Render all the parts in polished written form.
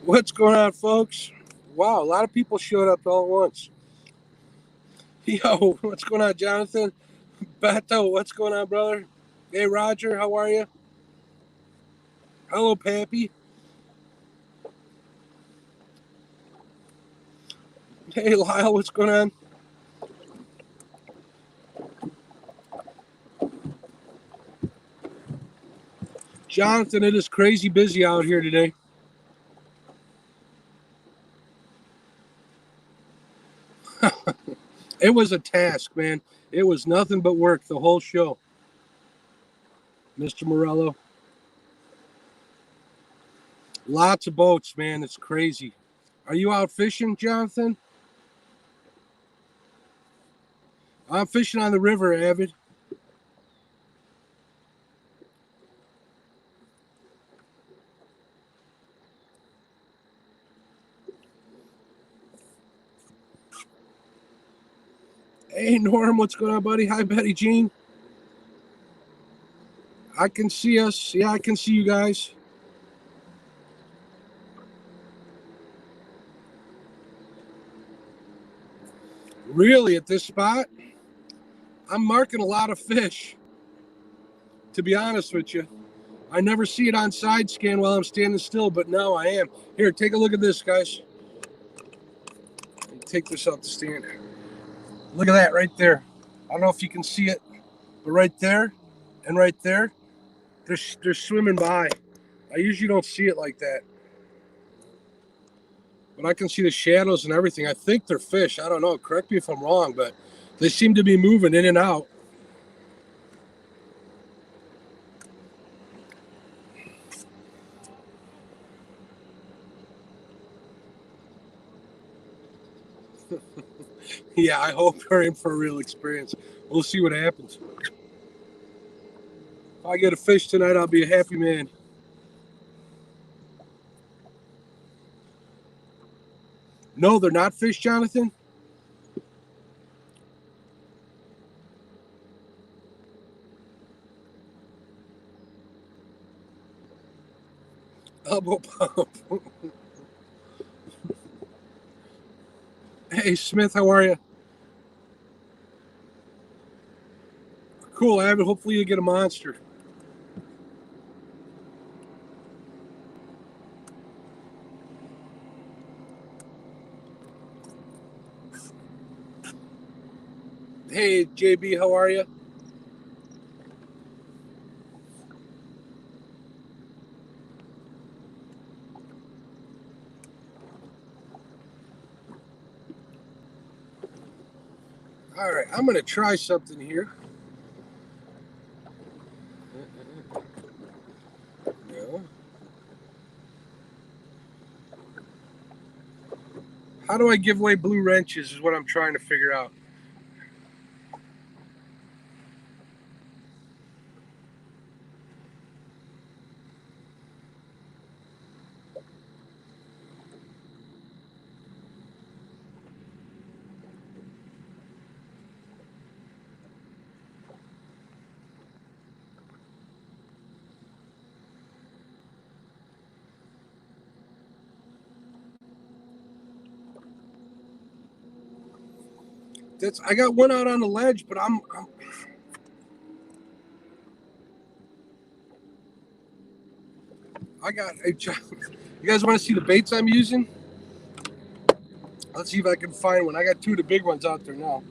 What's going on, folks? Wow, a lot of people showed up all at once. Yo, what's going on, Jonathan? Beto, what's going on, brother? Hey, Roger, how are you? Hello, Pappy. Hey, Lyle, what's going on? Jonathan, it is crazy busy out here today. It was a task, man. It was nothing but work the whole show. Mr. Morello. Lots of boats, man. It's crazy. Are you out fishing, Jonathan? I'm fishing on the river, Avid. Hey, Norm, what's going on, buddy? Hi, Betty Jean. I can see us. Yeah, I can see you guys. Really, at this spot, I'm marking a lot of fish, to be honest with you. I never see it on side scan while I'm standing still, but now I am. Here, take a look at this, guys. Take this off the stand. Look at that right there. I don't know if you can see it, but right there and right there, they're swimming by. I usually don't see it like that, but I can see the shadows and everything. I think they're fish. I don't know. Correct me if I'm wrong, but they seem to be moving in and out. Yeah, I hope we're in for a real experience. We'll see what happens. If I get a fish tonight, I'll be a happy man. No, they're not fish, Jonathan. Elbow pump. Hey, Smith, how are you? Cool, Abbott. Hopefully you get a monster. Hey, JB, how are you? All right, I'm going to try something here. No. How do I give away blue wrenches is what I'm trying to figure out. I got one out on the ledge, but you guys want to see the baits I'm using? Let's see if I can find one. I got two of the big ones out there now.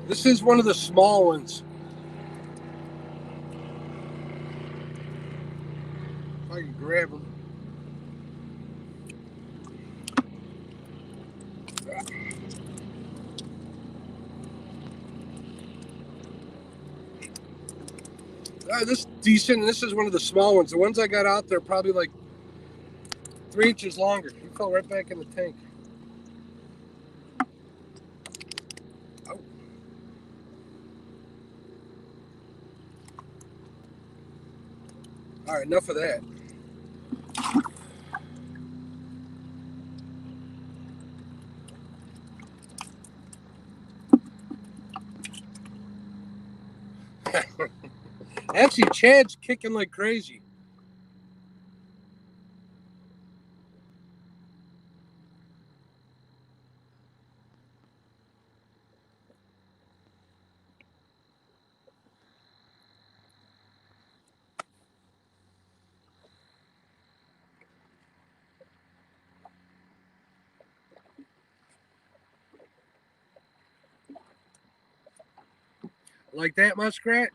This is one of the small ones. If I can grab them. This is decent. This is one of the small ones. The ones I got out there probably like 3 inches longer. He fell right back in the tank. Oh. All right, enough of that. Actually, Chad's kicking like crazy. Like that, Muskrat?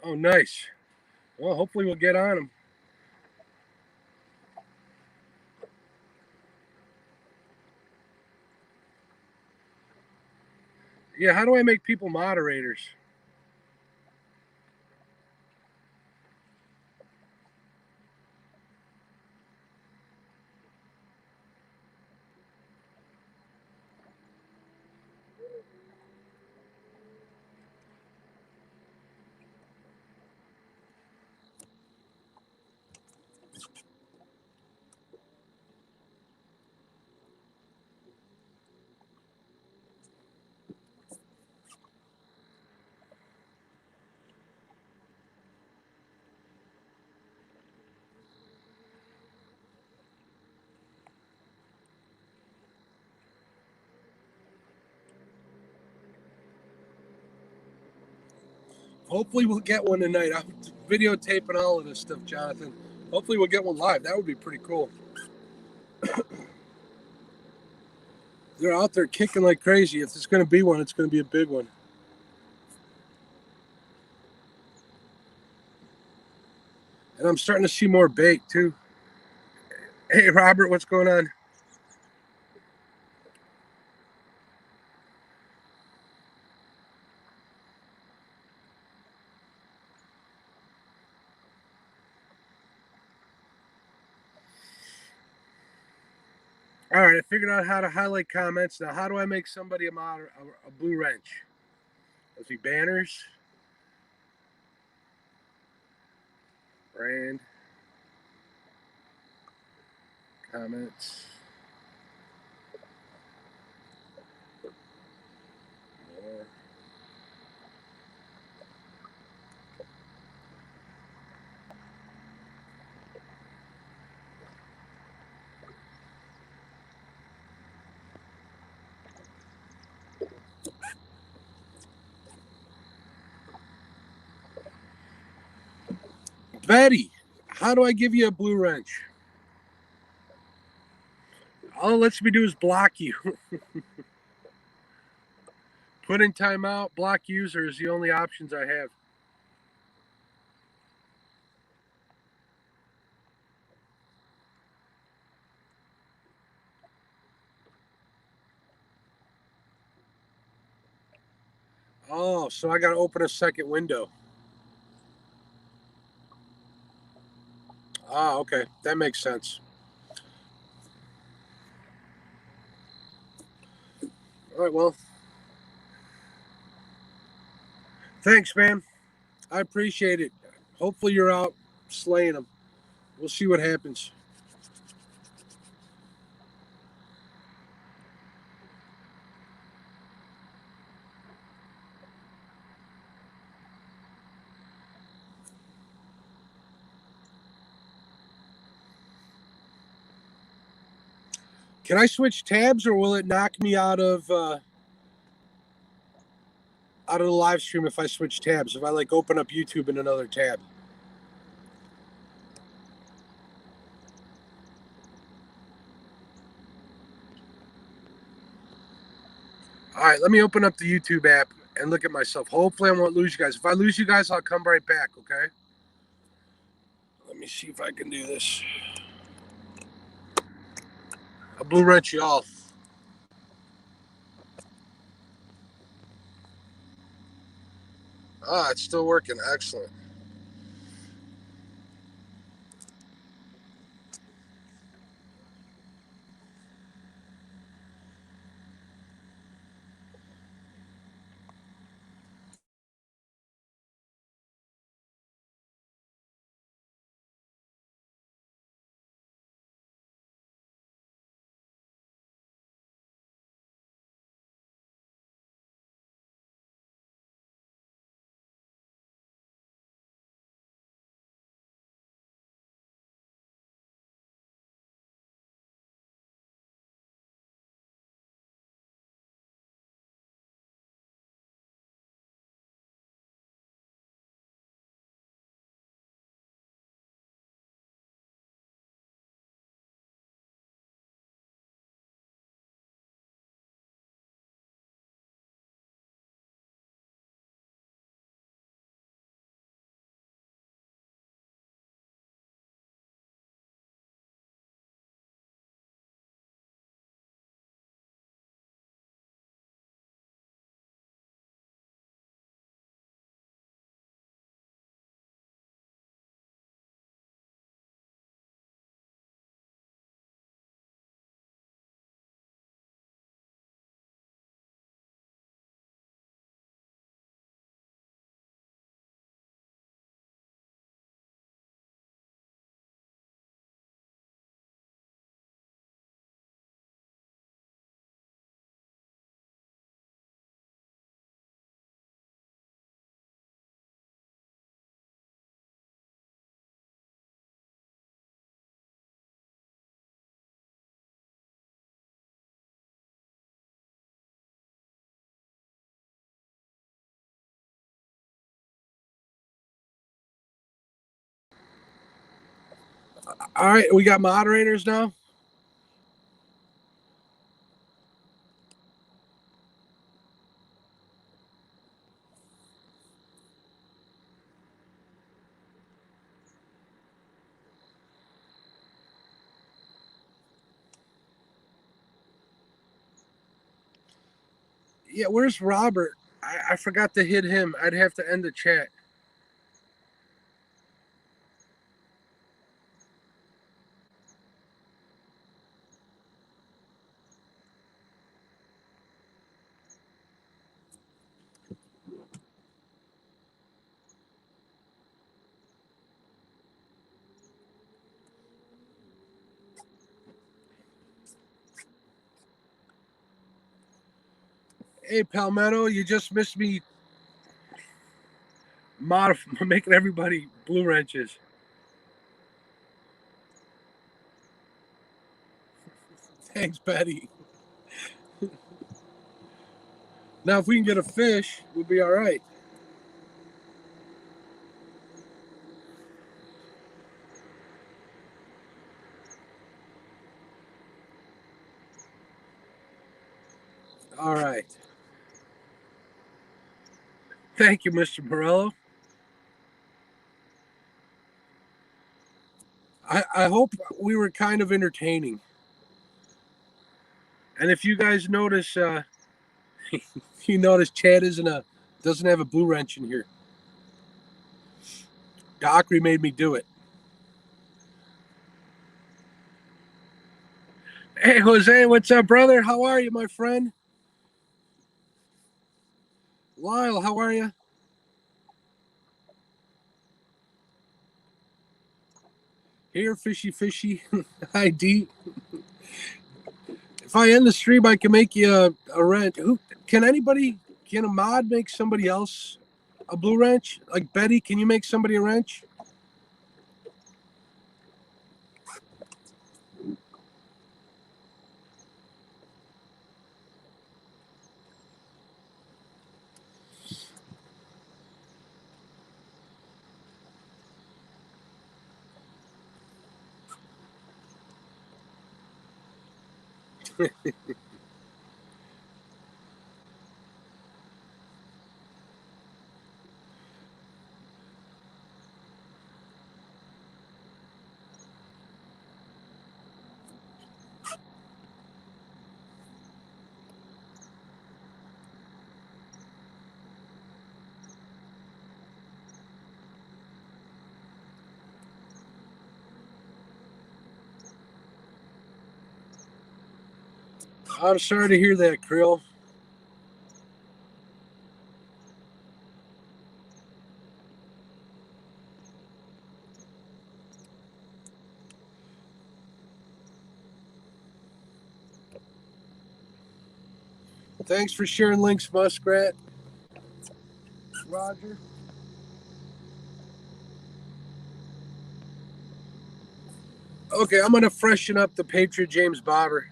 Oh, nice. Well, hopefully we'll get on him. Yeah, how do I make people moderators? Hopefully we'll get one tonight. I'm videotaping all of this stuff, Jonathan. Hopefully we'll get one live. That would be pretty cool. They're out there kicking like crazy. If it's going to be one, it's going to be a big one. And I'm starting to see more bait, too. Hey, Robert, what's going on? All right, I figured out how to highlight comments. Now, how do I make somebody a blue wrench? Let's see, banners, brand, comments, more. Betty, how do I give you a blue wrench? All it lets me do is block you. Put in timeout, block user is the only options I have. Oh, so I got to open a second window. Ah, okay. That makes sense. All right, well, thanks, man. I appreciate it. Hopefully you're out slaying them. We'll see what happens. Can I switch tabs, or will it knock me out of the live stream if I switch tabs? If I like open up YouTube in another tab? All right, let me open up the YouTube app and look at myself. Hopefully I won't lose you guys. If I lose you guys, I'll come right back, okay? Let me see if I can do this. A blue wrench y'all. Ah, it's still working. Excellent. All right, we got moderators now. Yeah, where's Robert? I forgot to hit him. I'd have to end the chat. Hey, Palmetto, you just missed me making everybody blue wrenches. Thanks, Betty. Now, if we can get a fish, we'll be all right. All right. Thank you, Mr. Morello. I hope we were kind of entertaining. And if you guys notice, you notice Chad doesn't have a blue wrench in here. Dockery made me do it. Hey, Jose, what's up, brother? How are you, my friend? Lyle, how are you? Here, fishy. Hi, D. If I end the stream, I can make you a wrench. Can a mod make somebody else a blue wrench? Like Betty, can you make somebody a wrench? I'm sorry to hear that, Krill. Thanks for sharing links, Muskrat. Roger. Okay, I'm going to freshen up the Patriot James Bobber.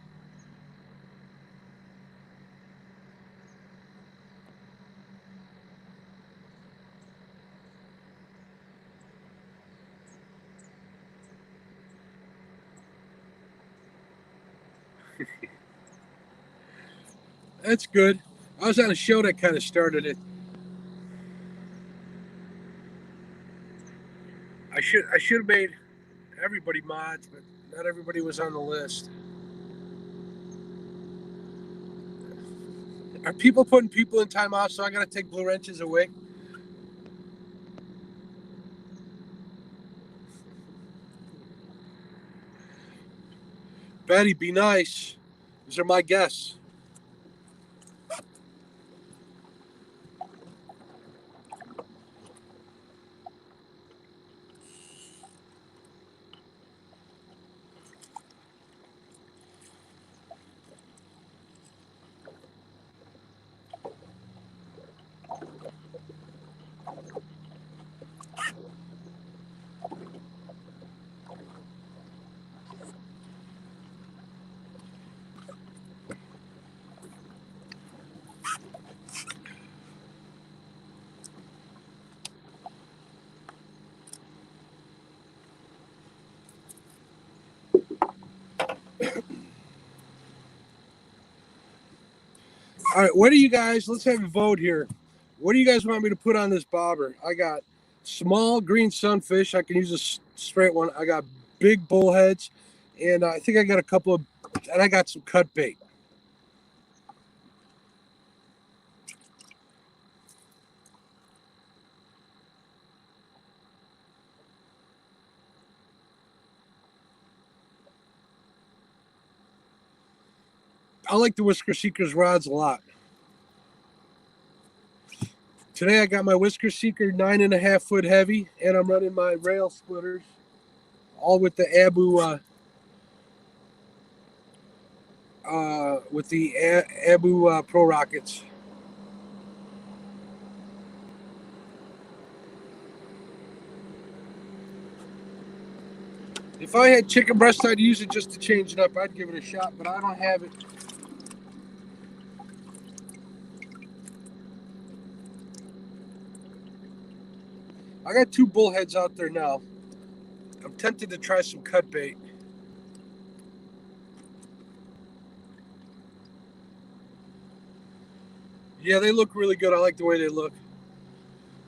That's good. I was on a show that kind of started it. I should have made everybody mods, but not everybody was on the list. Are people putting people in timeout, so I got to take blue wrenches away? Betty, be nice. These are my guests. All right, what do you guys, let's have a vote here. What do you guys want me to put on this bobber? I got small green sunfish. I can use a straight one. I got big bullheads, and I think I got a couple of, and I got some cut bait. I like the Whisker Seekers rods a lot. Today I got my Whisker Seeker 9.5 foot heavy, and I'm running my rail splitters, all with the Abu Pro Rockets. If I had chicken breast, I'd use it just to change it up. I'd give it a shot, but I don't have it. I got 2 bullheads out there now. I'm tempted to try some cut bait. Yeah, they look really good. I like the way they look.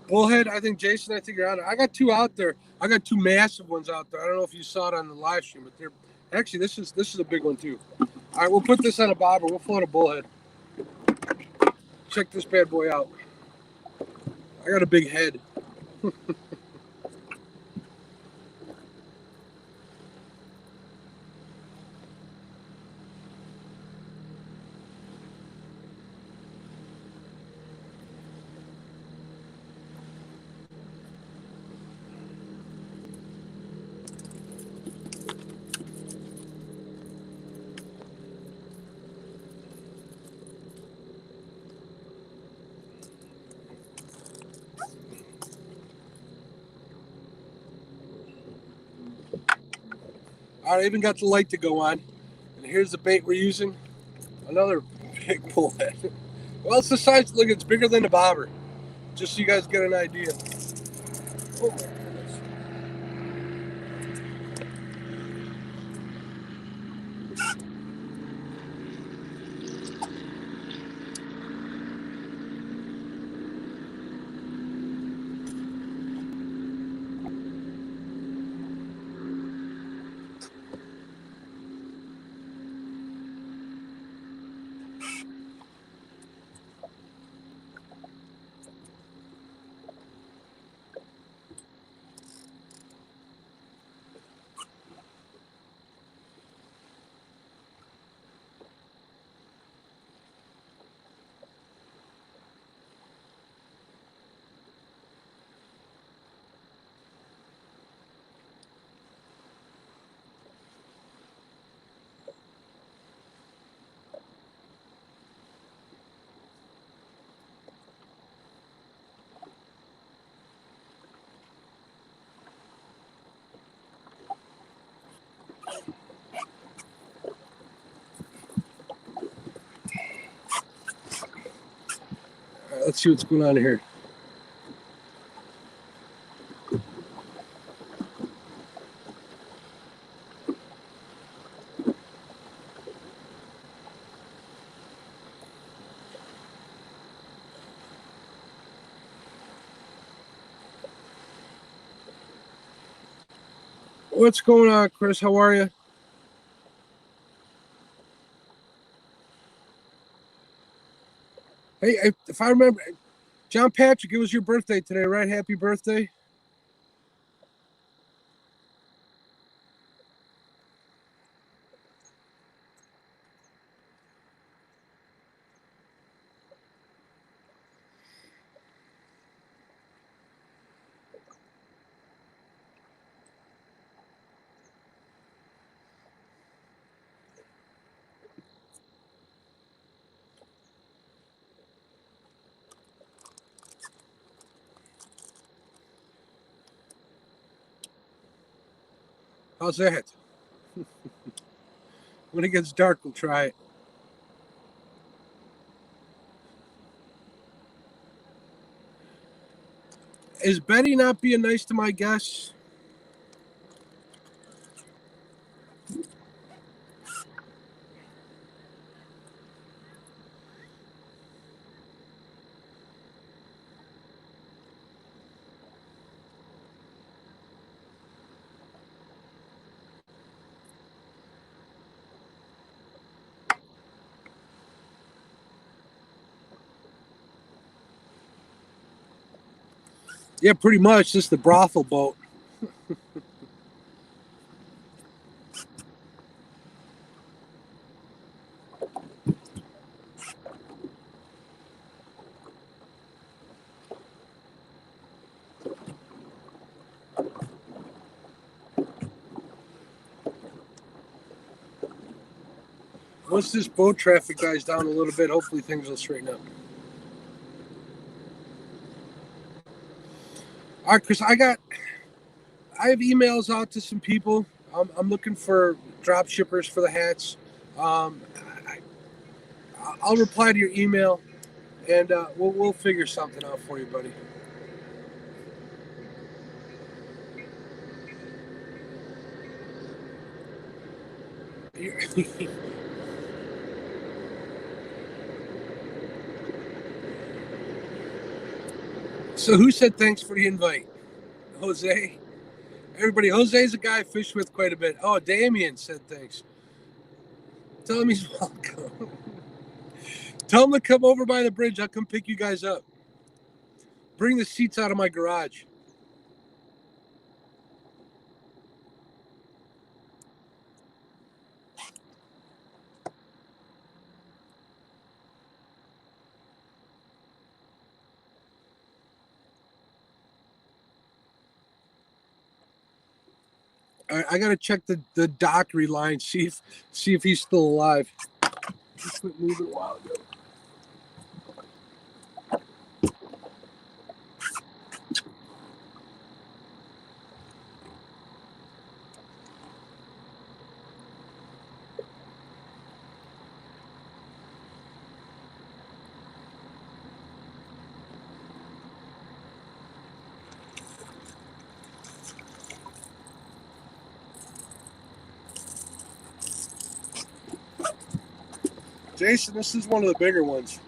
Bullhead, I think you're on it. I got 2 out there. I got 2 massive ones out there. I don't know if you saw it on the live stream, but they're actually this is a big one too. All right, we'll put this on a bobber. We'll float a bullhead. Check this bad boy out. I got a big head. All right, I even got the light to go on. And here's the bait we're using. Another big bullhead. Well, it's the size. Look, it's bigger than the bobber. Just so you guys get an idea. Oh my goodness. All right, let's see what's going on here. What's going on, Chris? How are you? Hey, if I remember, John Patrick, it was your birthday today, right? Happy birthday. How's that? When it gets dark, we'll try it. Is Betty not being nice to my guests? Yeah, pretty much. This is the brothel boat. Once this boat traffic dies down a little bit, hopefully things will straighten up. All right, Chris, I have emails out to some people. I'm looking for drop shippers for the hats. Um, I'll reply to your email, and we'll figure something out for you, buddy. So who said thanks for the invite? Jose? Everybody, Jose's a guy I fish with quite a bit. Oh, Damien said thanks. Tell him he's welcome. Tell him to come over by the bridge. I'll come pick you guys up. Bring the seats out of my garage. All right, I gotta check the Dockery line, see if he's still alive. He quit moving a while ago. Jason, this is one of the bigger ones.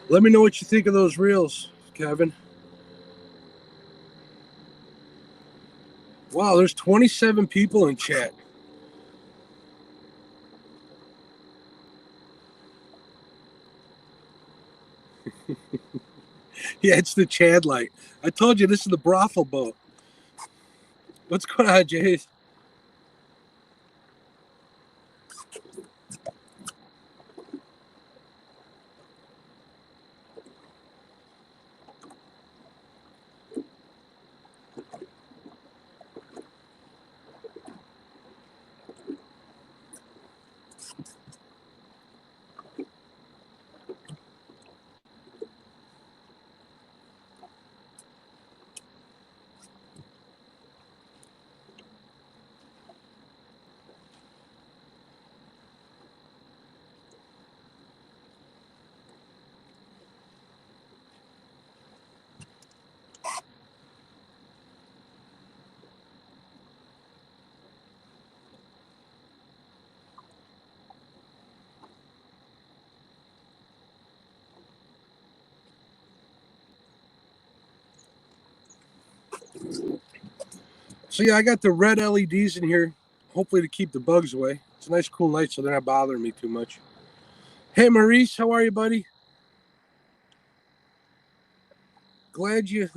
Let me know what you think of those reels, Kevin. Wow, there's 27 people in chat. Yeah, it's the Chad light. I told you this is the brothel boat. What's going on, Jay? So yeah, I got the red LEDs in here, hopefully to keep the bugs away. It's a nice, cool night, so they're not bothering me too much. Hey, Maurice, how are you, buddy? Glad you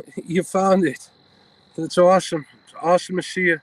found it. That's awesome. It's awesome to see you.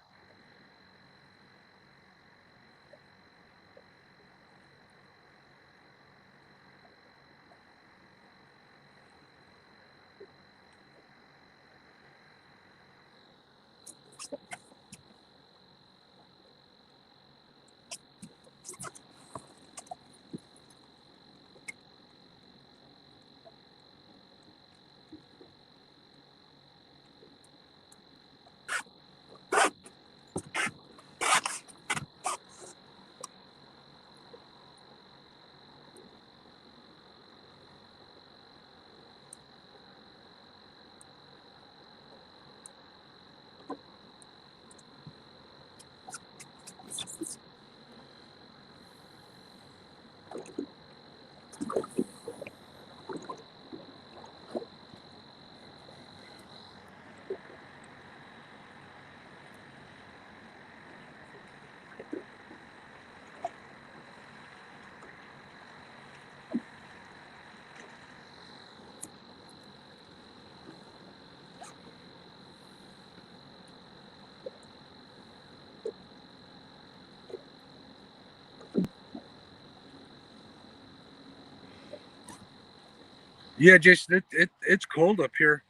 Yeah, Jason, it's cold up here.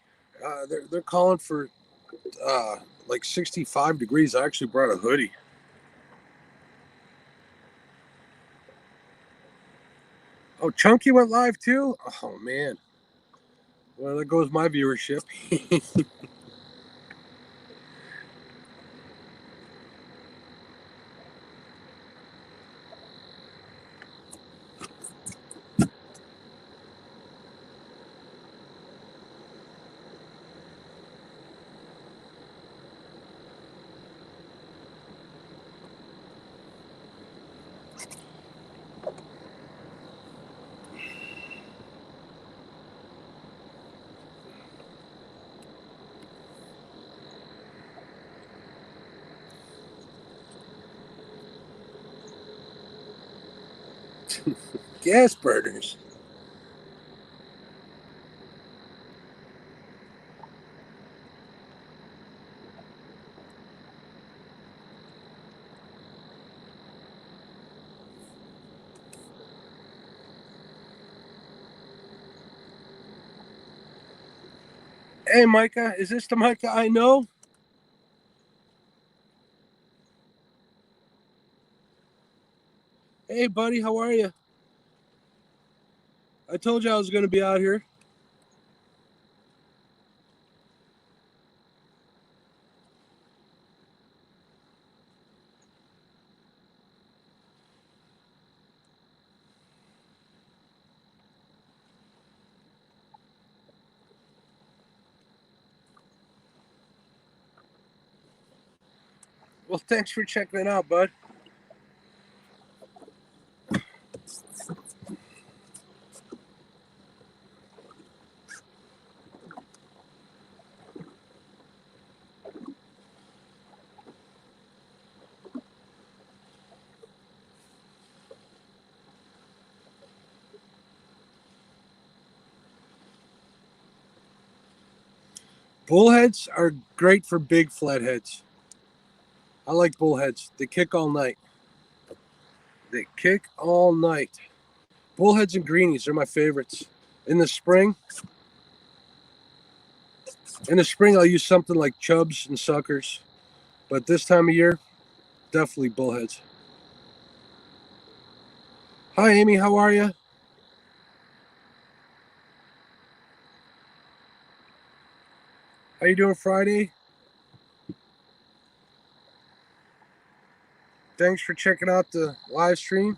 They're calling for like 65 degrees. I actually brought a hoodie. Oh, Chunky went live too? Oh, man. Well, there goes my viewership. Gas burners. Hey, Micah, is this the Micah I know? Hey, buddy, how are you? I told you I was going to be out here. Well, thanks for checking it out, bud. Bullheads are great for big flatheads. I like bullheads. They kick all night. They kick all night. Bullheads and greenies are my favorites. In the spring, I'll use something like chubs and suckers. But this time of year, definitely bullheads. Hi, Amy. How are you? How you doing Friday? Thanks for checking out the live stream.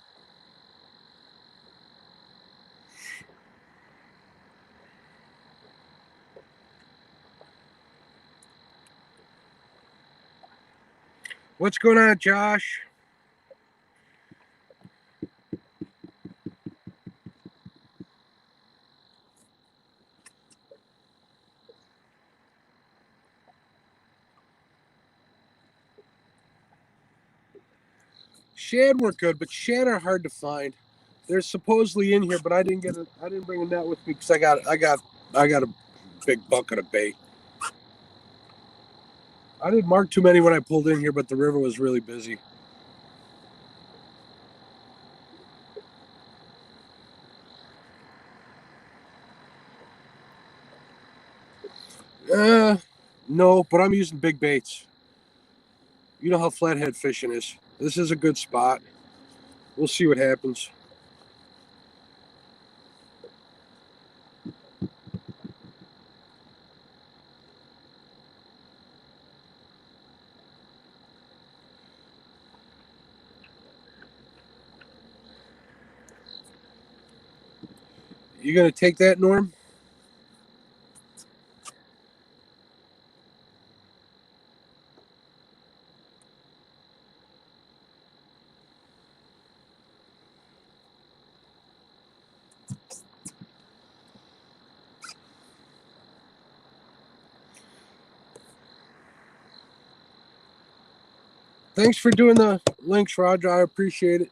What's going on, Josh? Shad were good, but shad are hard to find. They're supposedly in here, but I didn't bring a net with me because I got a big bucket of bait. I didn't mark too many when I pulled in here, but the river was really busy. No, but I'm using big baits. You know how flathead fishing is. This is a good spot. We'll see what happens. You gonna take that, Norm? Thanks for doing the links, Roger. I appreciate it.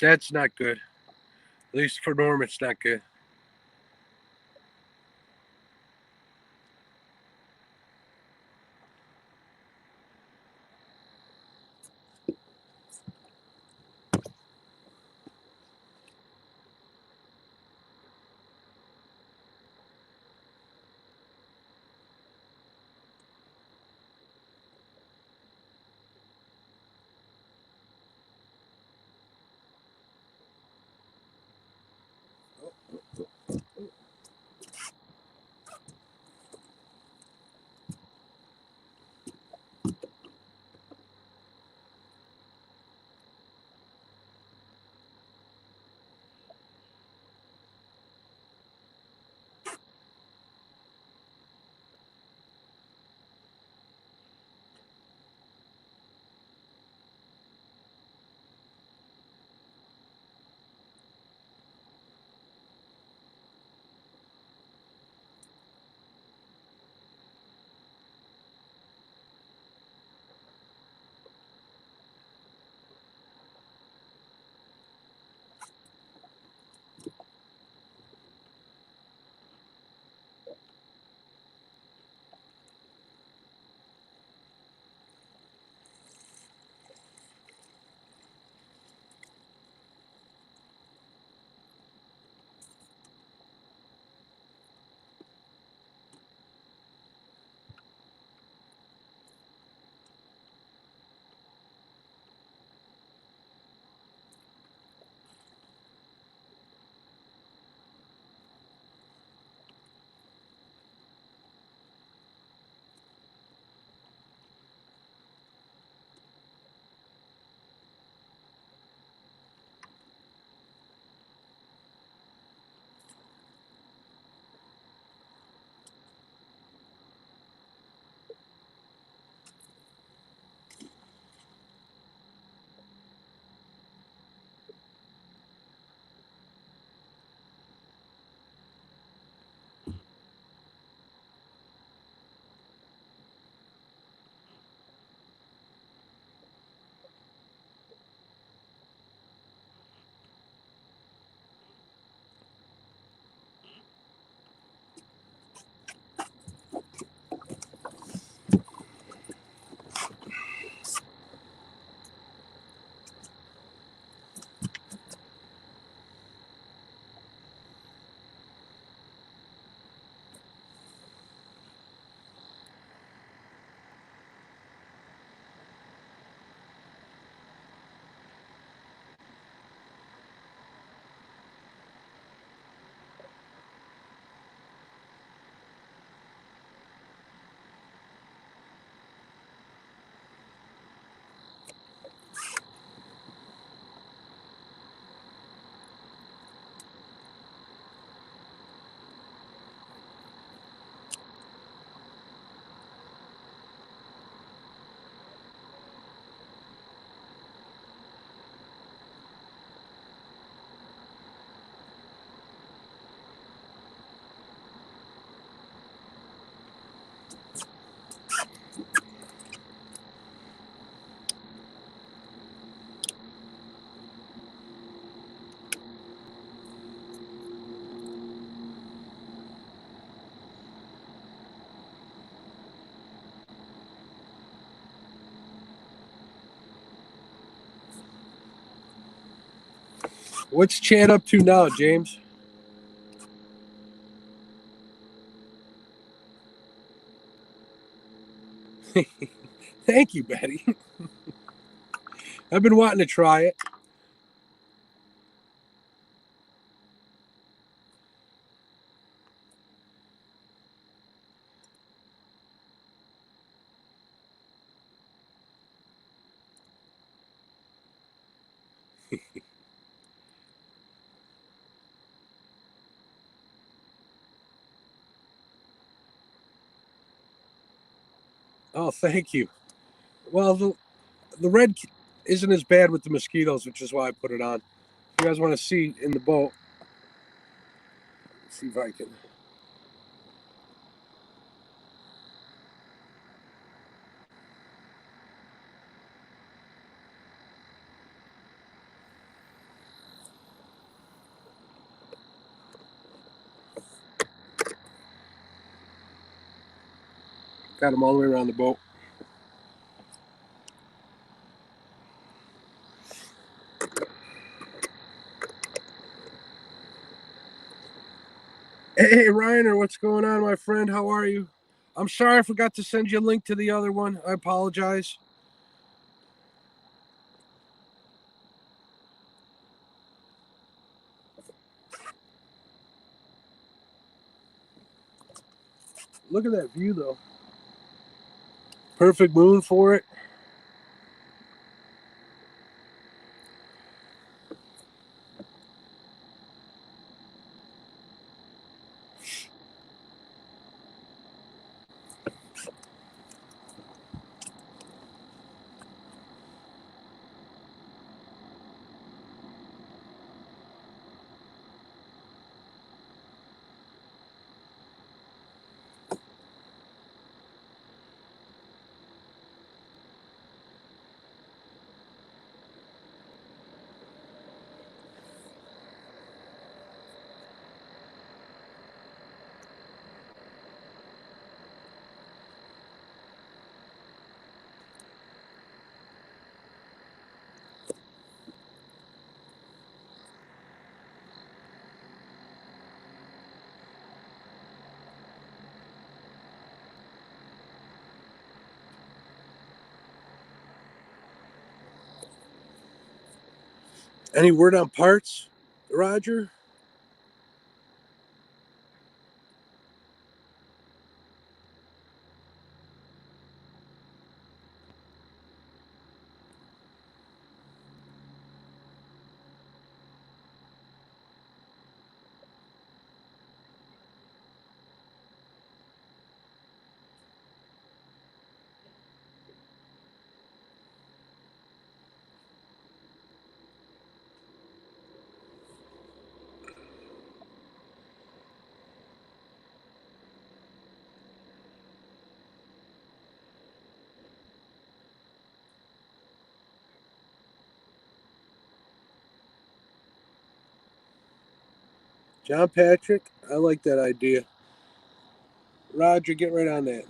That's not good. At least for Norm, it's not good. What's Chad up to now, James? Thank you, Betty. I've been wanting to try it. Oh, thank you. Well, the red isn't as bad with the mosquitoes, which is why I put it on. If you guys want to see in the boat, let's see if I can. Got them all the way around the boat. Hey, Reiner, what's going on, my friend? How are you? I'm sorry I forgot to send you a link to the other one. I apologize. Look at that view, though. Perfect moon for it. Any word on parts, Roger? John Patrick, I like that idea. Roger, get right on that.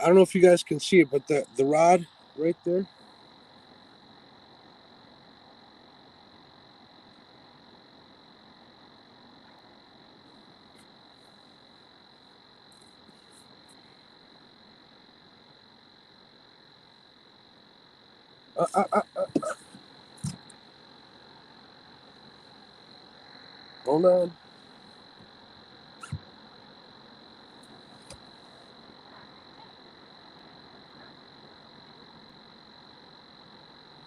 I don't know if you guys can see it, but the rod right there. Uh, uh, uh, uh. Hold on.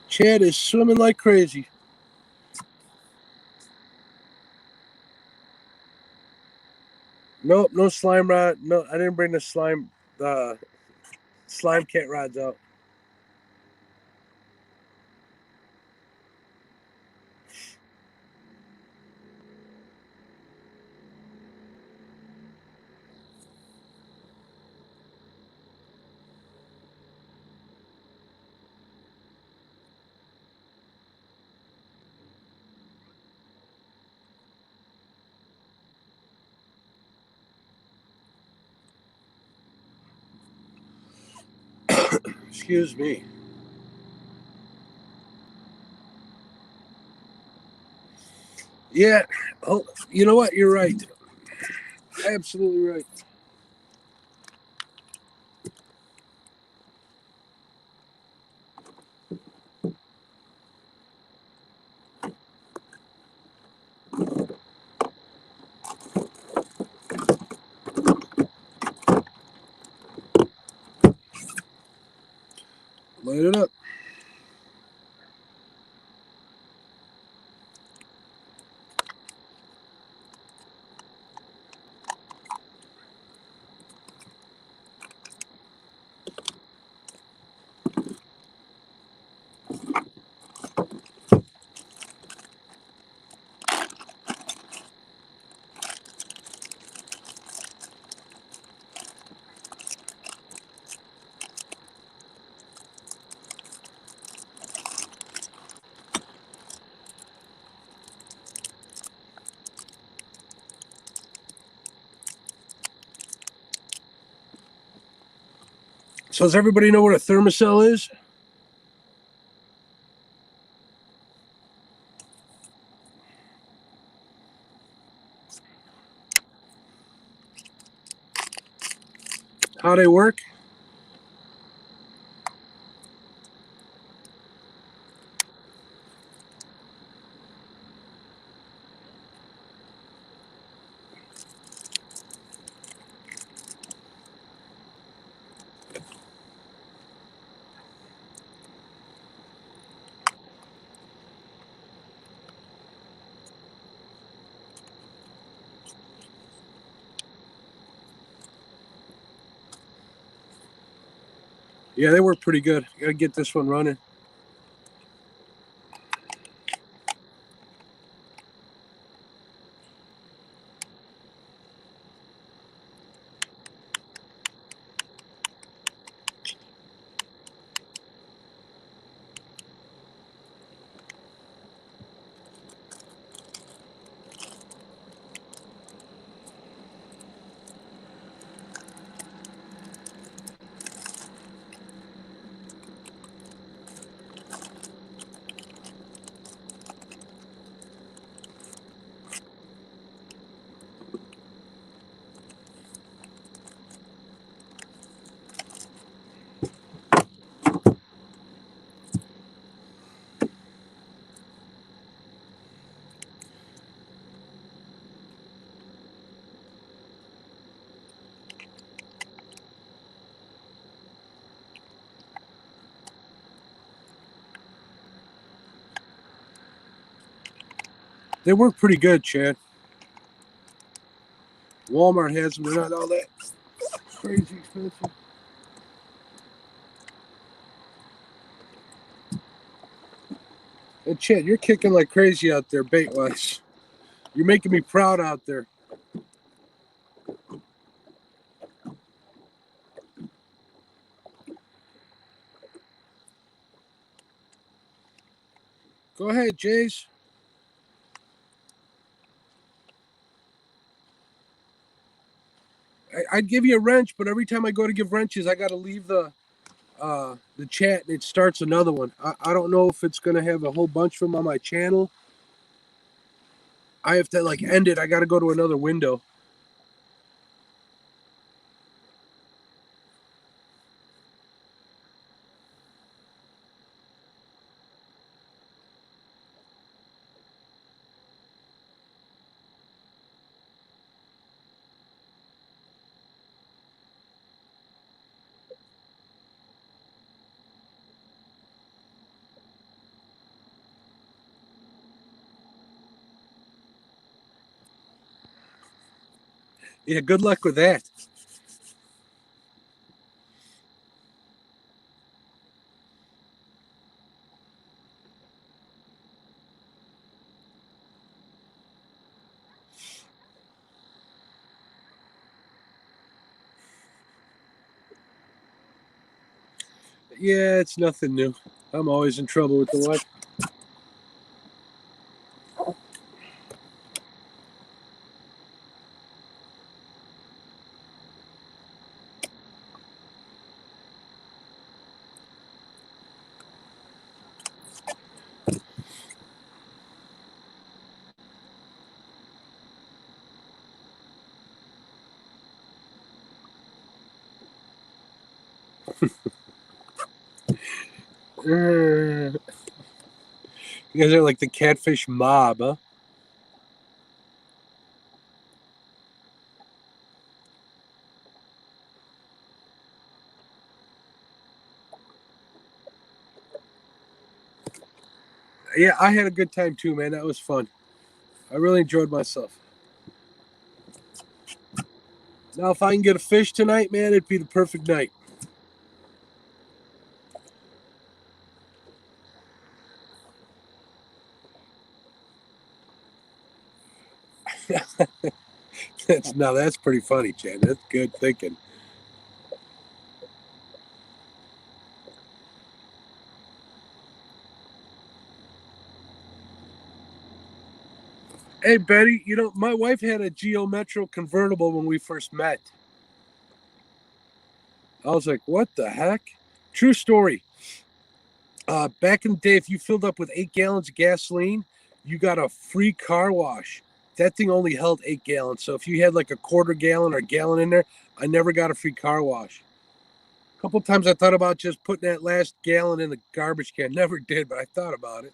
Chad is swimming like crazy. Nope, no slime rod. No, I didn't bring the slime cat rods out. Excuse me. Yeah. Oh, you know what? You're right. Absolutely right. Light it up. So does everybody know what a thermacell is? How they work? Yeah, they work pretty good. Gotta get this one running. They work pretty good, Chad. Walmart has them. They're not all that crazy expensive. And Chad, you're kicking like crazy out there, bait-wise. You're making me proud out there. Go ahead, Jace. I'd give you a wrench, but every time I go to give wrenches, I got to leave the chat and it starts another one. I don't know if it's going to have a whole bunch of them on my channel. I have to like end it. I got to go to another window. Yeah, good luck with that. Yeah, it's nothing new. I'm always in trouble with the what. You guys are like the catfish mob, huh? Yeah, I had a good time too, man. That was fun. I really enjoyed myself. Now, if I can get a fish tonight, man, it'd be the perfect night. That's pretty funny, Chad. That's good thinking. Hey, Betty, my wife had a Geo Metro convertible when we first met. I was like, what the heck? True story. Back in the day, if you filled up with 8 gallons of gasoline, you got a free car wash. That thing only held 8 gallons. So if you had like a quarter gallon or a gallon in there, I never got a free car wash. A couple times I thought about just putting that last gallon in the garbage can. Never did, but I thought about it.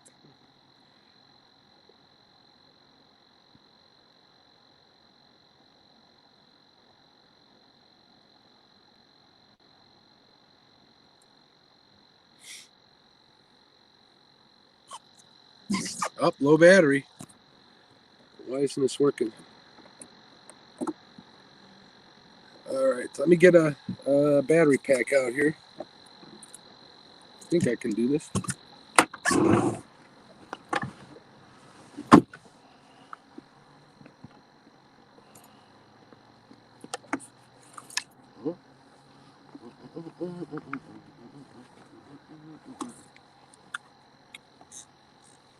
Up, low battery. Why isn't this working? All right, let me get a battery pack out here. I think I can do this.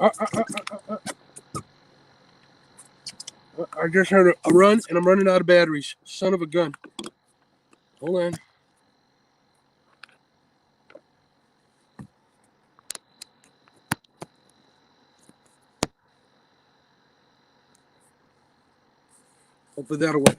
I just heard a run, and I'm running out of batteries. Son of a gun. Hold on. Hopefully that'll work.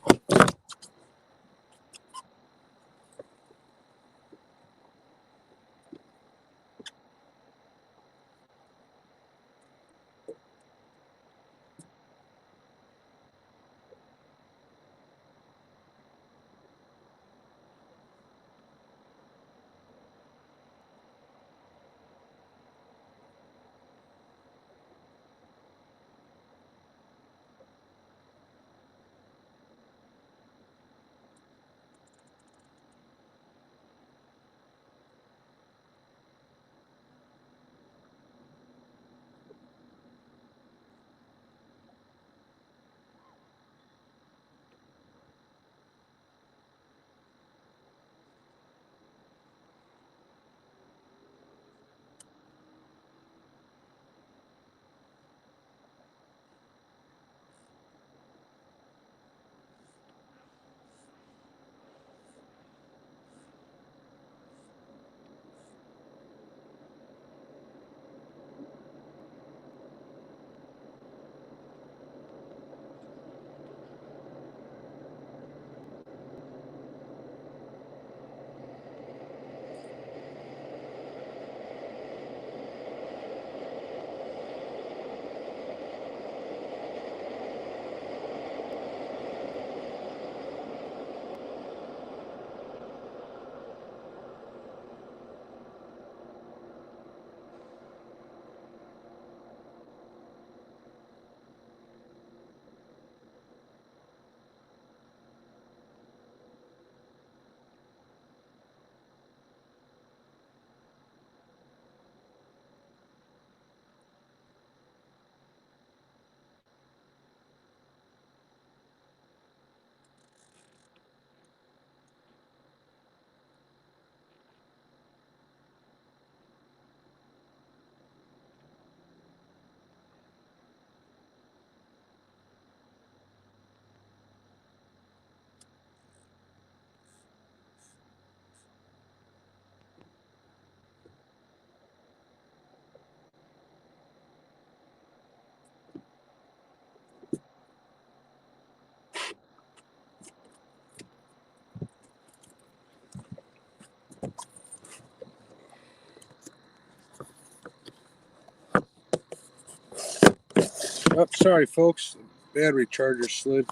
Oh, sorry, folks. Battery charger slid.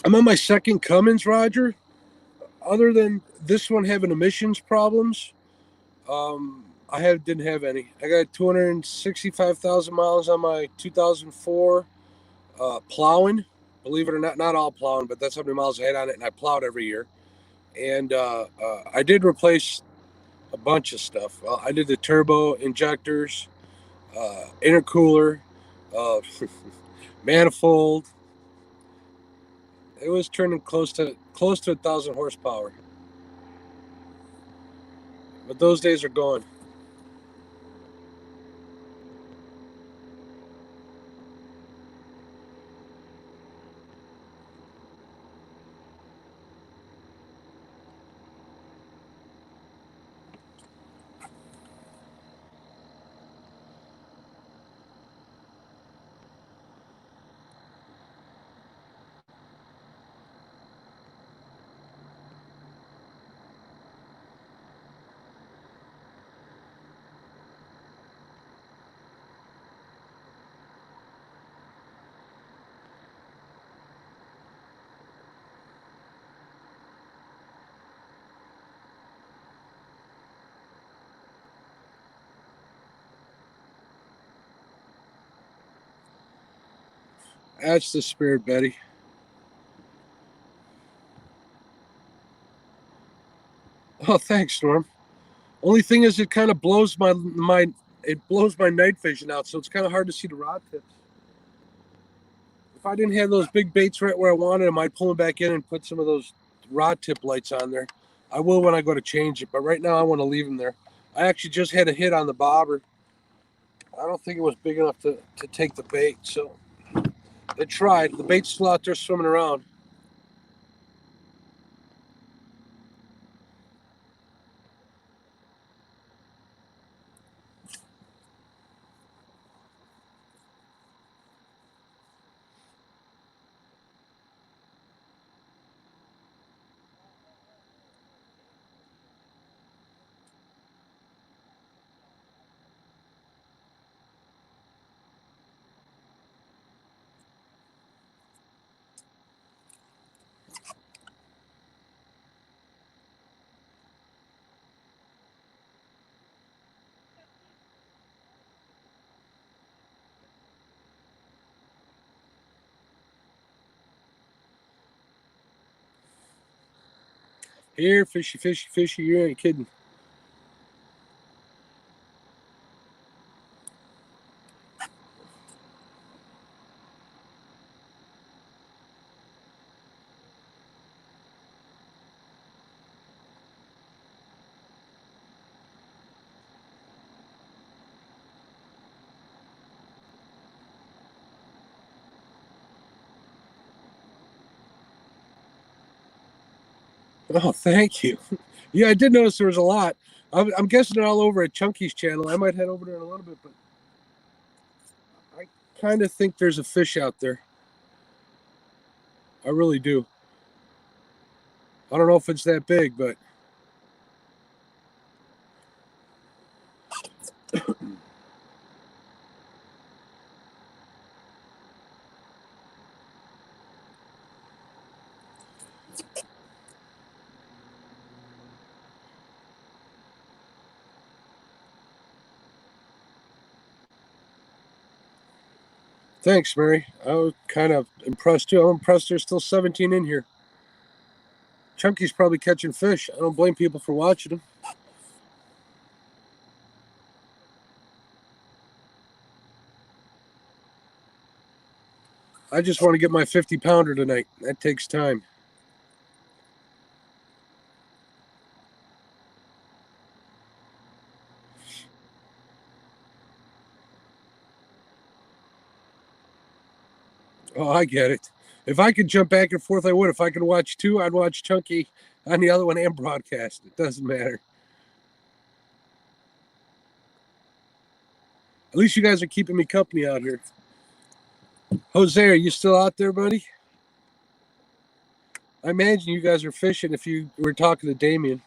I'm on my second Cummins, Roger. Other than this one having emissions problems, didn't have any. I got 265,000 miles on my 2004 plowing. Believe it or not all plowing, but that's how many miles I had on it, and I plowed every year. And I did replace a bunch of stuff. I did the turbo injectors, intercooler, uh, manifold. It was turning close to 1,000 horsepower. But those days are gone. That's the spirit, Betty. Oh, thanks, Storm. Only thing is, it kind of blows my night vision out, so it's kind of hard to see the rod tips. If I didn't have those big baits right where I wanted them, I'd pull them back in and put some of those rod tip lights on there. I will when I go to change it, but right now I want to leave them there. I actually just had a hit on the bobber. I don't think it was big enough to take the bait, so it tried. The bait's still out there swimming around. Here, fishy, fishy, fishy, you ain't kidding. Oh, thank you. Yeah, I did notice there was a lot. I'm guessing they're all over at Chunky's channel. I might head over there in a little bit, but I kind of think there's a fish out there. I really do. I don't know if it's that big, but Thanks, Mary. I was kind of impressed too. I'm impressed there's still 17 in here. Chunky's probably catching fish. I don't blame people for watching him. I just want to get my 50-pounder tonight. That takes time. Oh, I get it. If I could jump back and forth, I would. If I could watch two, I'd watch Chunky on the other one and broadcast. It doesn't matter. At least you guys are keeping me company out here. Jose, are you still out there, buddy? I imagine you guys are fishing if you were talking to Damien.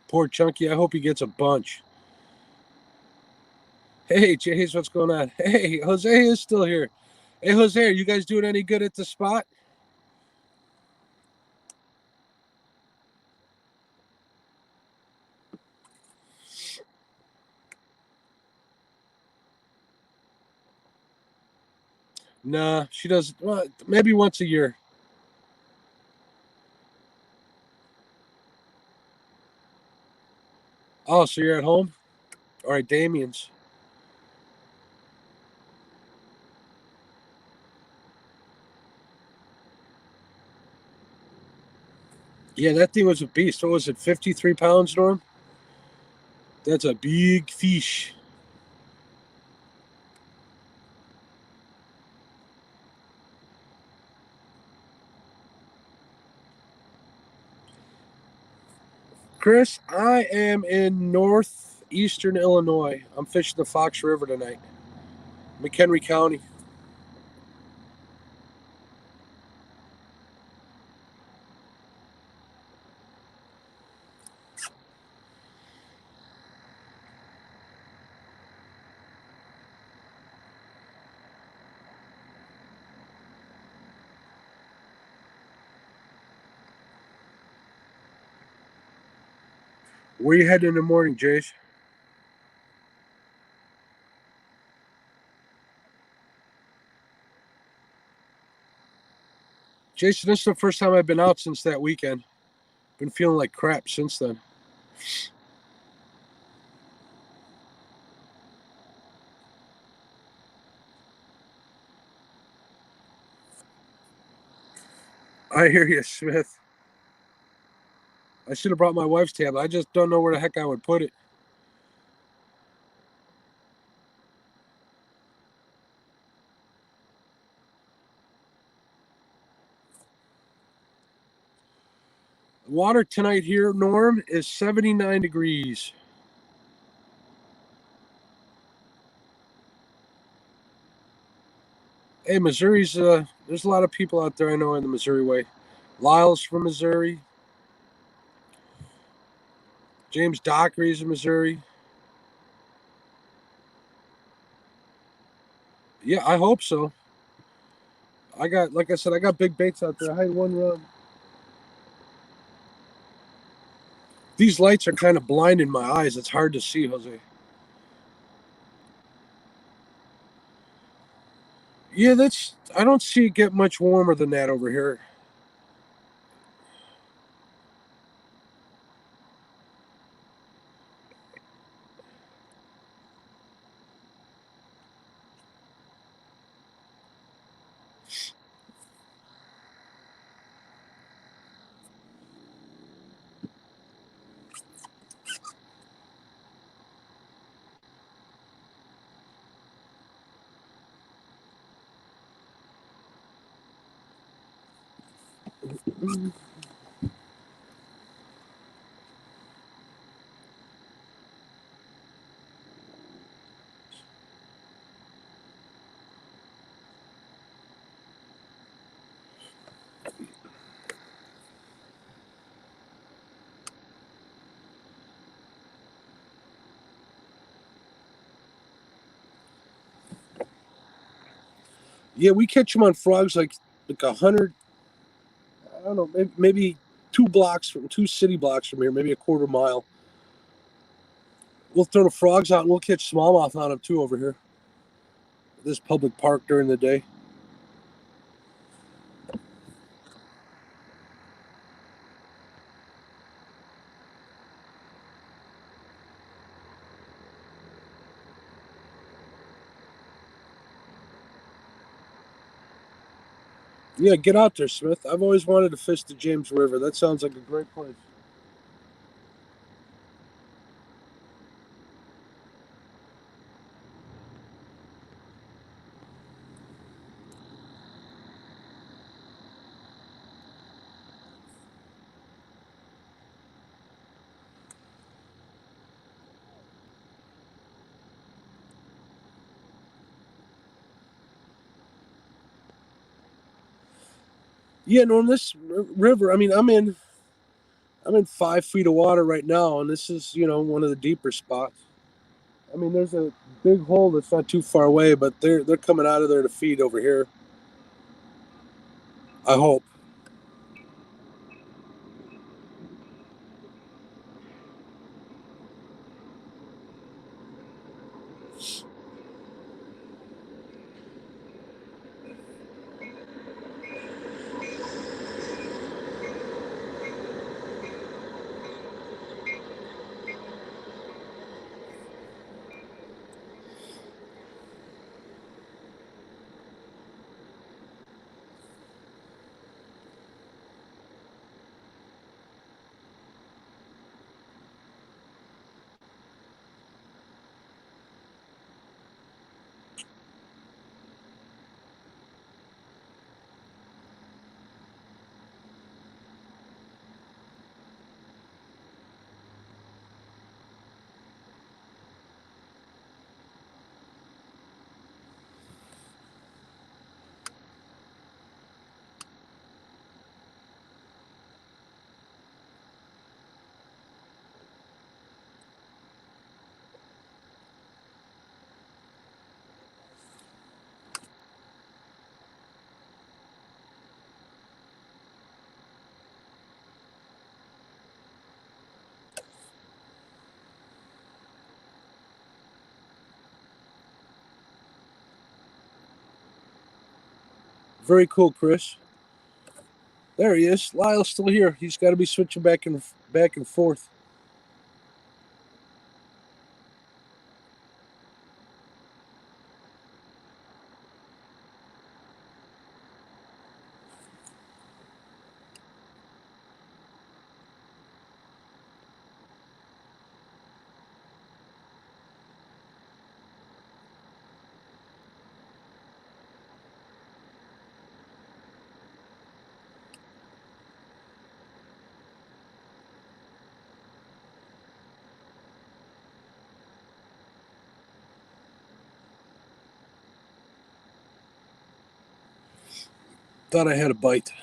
Poor Chunky. I hope he gets a bunch. Hey, Jays, what's going on? Hey, Jose is still here. Hey, Jose, are you guys doing any good at the spot? Nah, she does. Well, maybe once a year. Oh, so you're at home? All right, Damien's. Yeah, that thing was a beast. What was it, 53 pounds, Norm? That's a big fish. Chris, I am in northeastern Illinois. I'm fishing the Fox River tonight, McHenry County. Where you heading in the morning, Jace? Jason, this is the first time I've been out since that weekend. Been feeling like crap since then. I hear you, Smith. I should have brought my wife's tablet. I just don't know where the heck I would put it. The water tonight here, Norm, is 79 degrees. Hey, Missouri's, there's a lot of people out there I know in the Missouri way. Lyle's from Missouri. James Dockery's in Missouri. Yeah, I hope so. Like I said, I got big baits out there. I had one run. These lights are kind of blinding my eyes. It's hard to see, Jose. Yeah, I don't see it get much warmer than that over here. Yeah, we catch them on frogs like 100, I don't know, maybe 2 city blocks from here, maybe a quarter mile. We'll throw the frogs out and we'll catch smallmouth on them too over here. This public park during the day. Yeah, get out there, Smith. I've always wanted to fish the James River. That sounds like a great place. Yeah, no, in this river, I mean, I'm in 5 feet of water right now, and this is, one of the deeper spots. I mean, there's a big hole that's not too far away, but they're coming out of there to feed over here. I hope. Very cool, Chris. There he is. Lyle's still here. He's got to be switching back and forth. Thought I had a bite.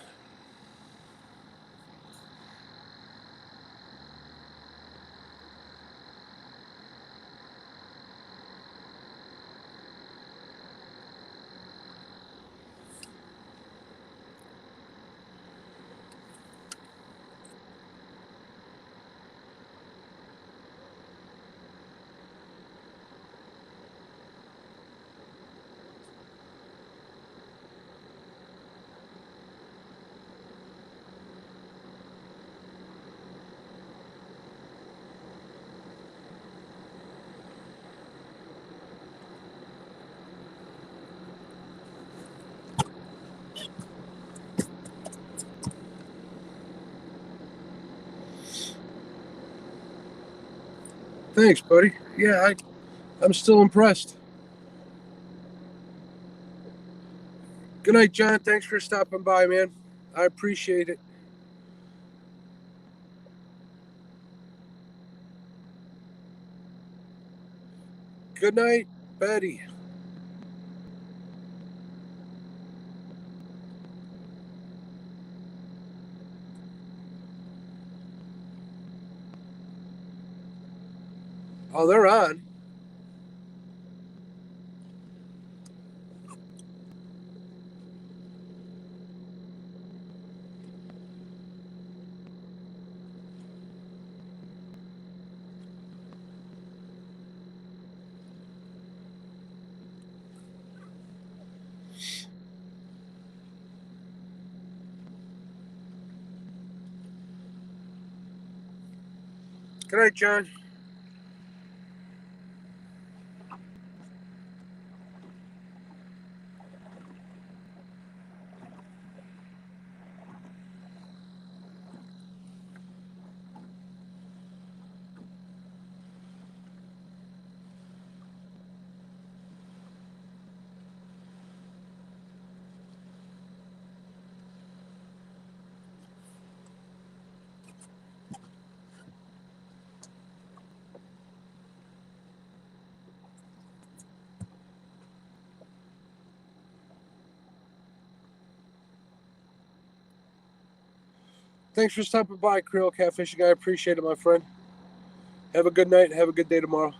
Thanks, buddy. Yeah, I'm still impressed. Good night, John. Thanks for stopping by, man. I appreciate it. Good night, Betty. Oh, they're on. Good night, John. Thanks for stopping by, Creole Catfishing. I appreciate it, my friend. Have a good night and have a good day tomorrow.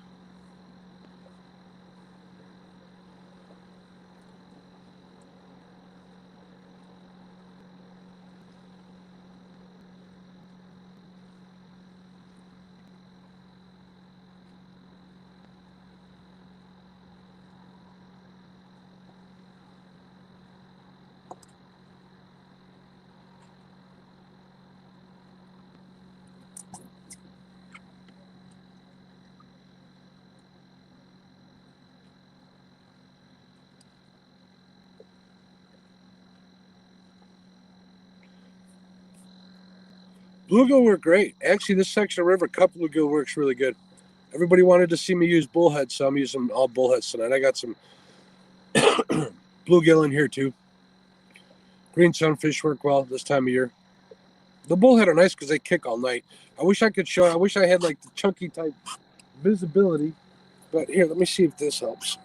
Bluegill work great. Actually, this section of river, cup bluegill works really good. Everybody wanted to see me use bullheads, so I'm using all bullheads tonight. I got some bluegill in here too. Green sunfish work well this time of year. The bullhead are nice because they kick all night. I wish I could show. I wish I had like the chunky type visibility. But here, let me see if this helps.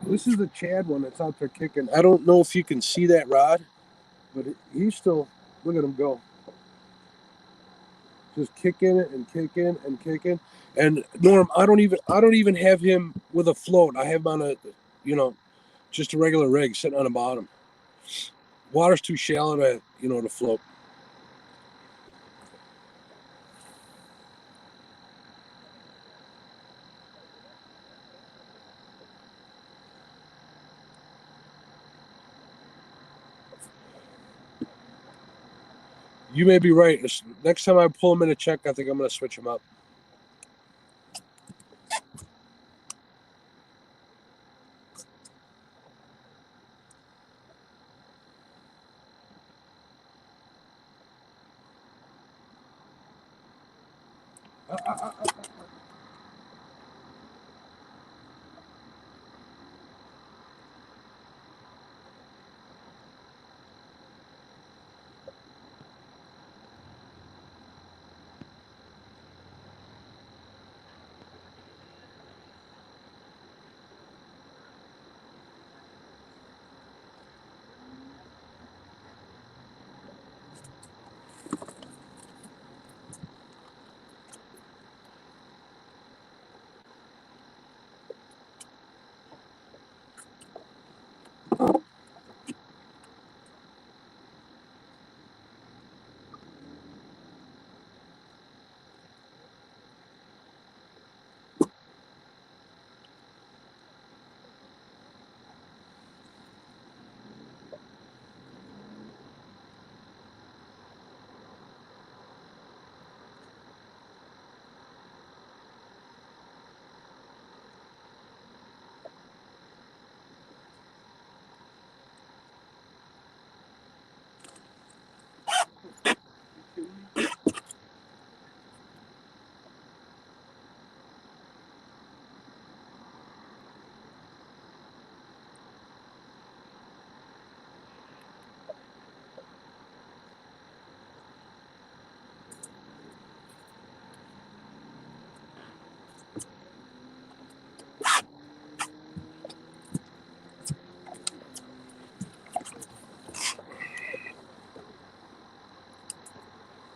This is the Chad one that's out there kicking. I don't know if you can see that rod, but he's still, look at him go. Just kicking it and kicking and kicking. And Norm, I don't even have him with a float. I have him on a, just a regular rig sitting on the bottom. Water's too shallow to float. You may be right. Next time I pull him in a check, I think I'm going to switch him up.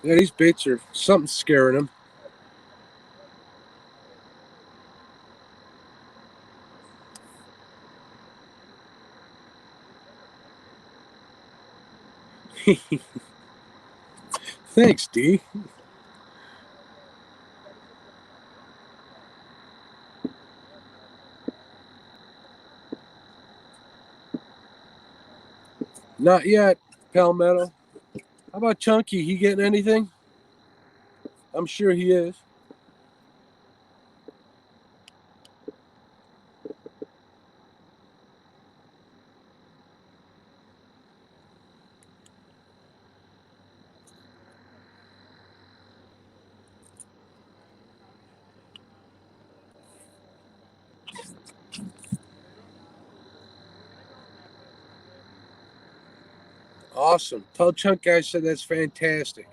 Yeah, these baits are something scaring him. Thanks, D. Not yet, Palmetto. How about Chunky? He getting anything? I'm sure he is. Awesome. Tell Chunk I said that's fantastic.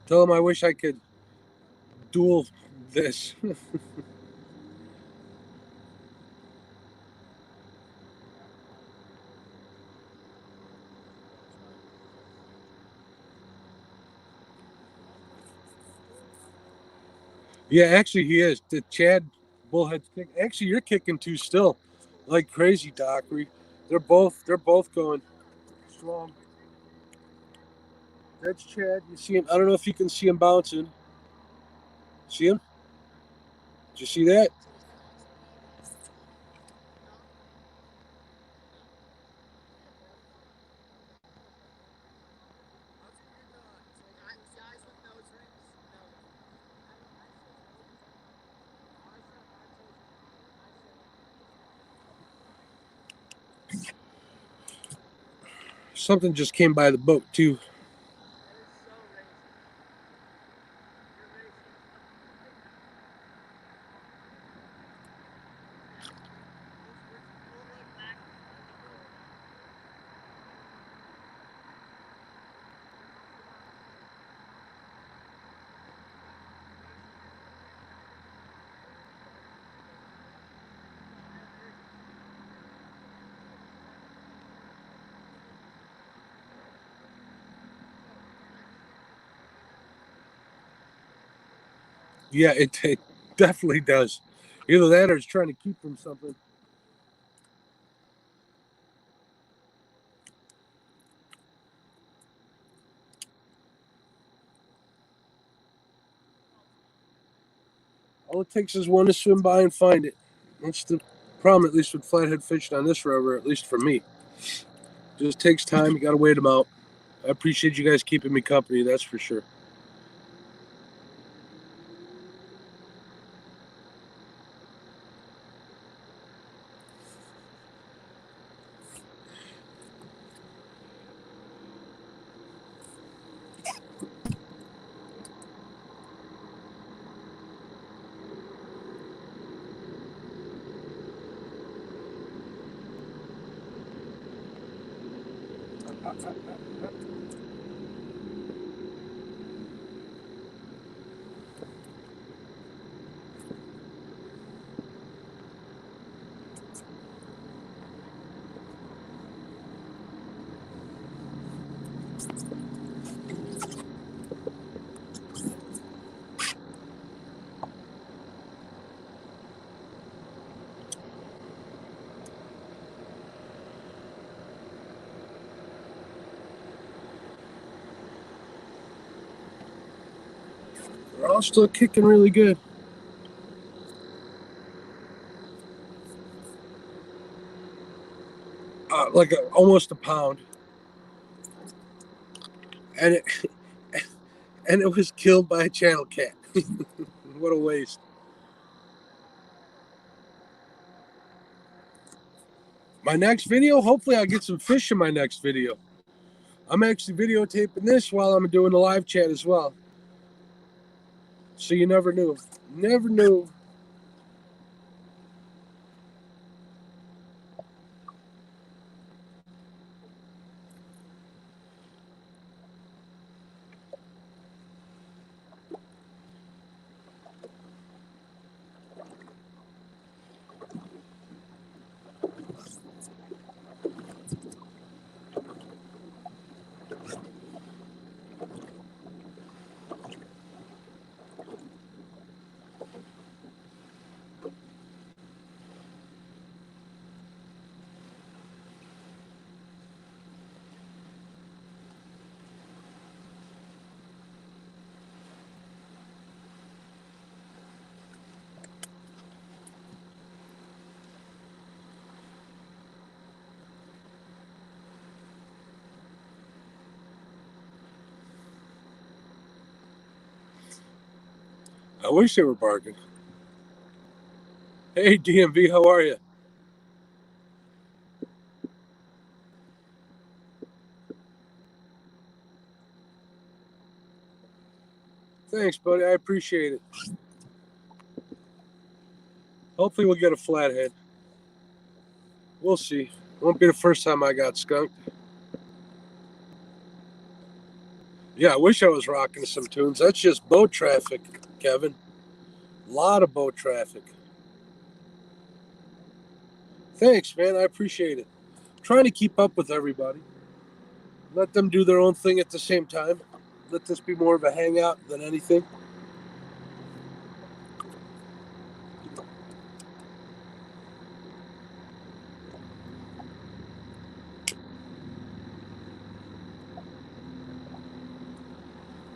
Tell him I wish I could duel this. Yeah, actually he is. The Chad Bullhead's kick. Actually, you're kicking too still, like crazy, Dockery. They're both going strong. That's Chad. You see him? I don't know if you can see him bouncing. See him? Did you see that? Something just came by the boat too. Yeah, it definitely does. Either that or it's trying to keep from something. All it takes is one to swim by and find it. That's the problem, at least with flathead fishing on this river, at least for me. It just takes time. You got to wait them out. I appreciate you guys keeping me company, that's for sure. They're all still kicking really good. Like almost a pound. And it, and it was killed by a channel cat. What a waste. My next video, hopefully I'll get some fish in my next video. I'm actually videotaping this while I'm doing the live chat as well. So you never knew. Never knew. I wish they were barking. Hey, DMV, how are you? Thanks, buddy. I appreciate it. Hopefully we'll get a flathead. We'll see. Won't be the first time I got skunked. Yeah, I wish I was rocking some tunes. That's just boat traffic, Kevin. A lot of boat traffic. Thanks, man. I appreciate it. Trying to keep up with everybody. Let them do their own thing at the same time. Let this be more of a hangout than anything.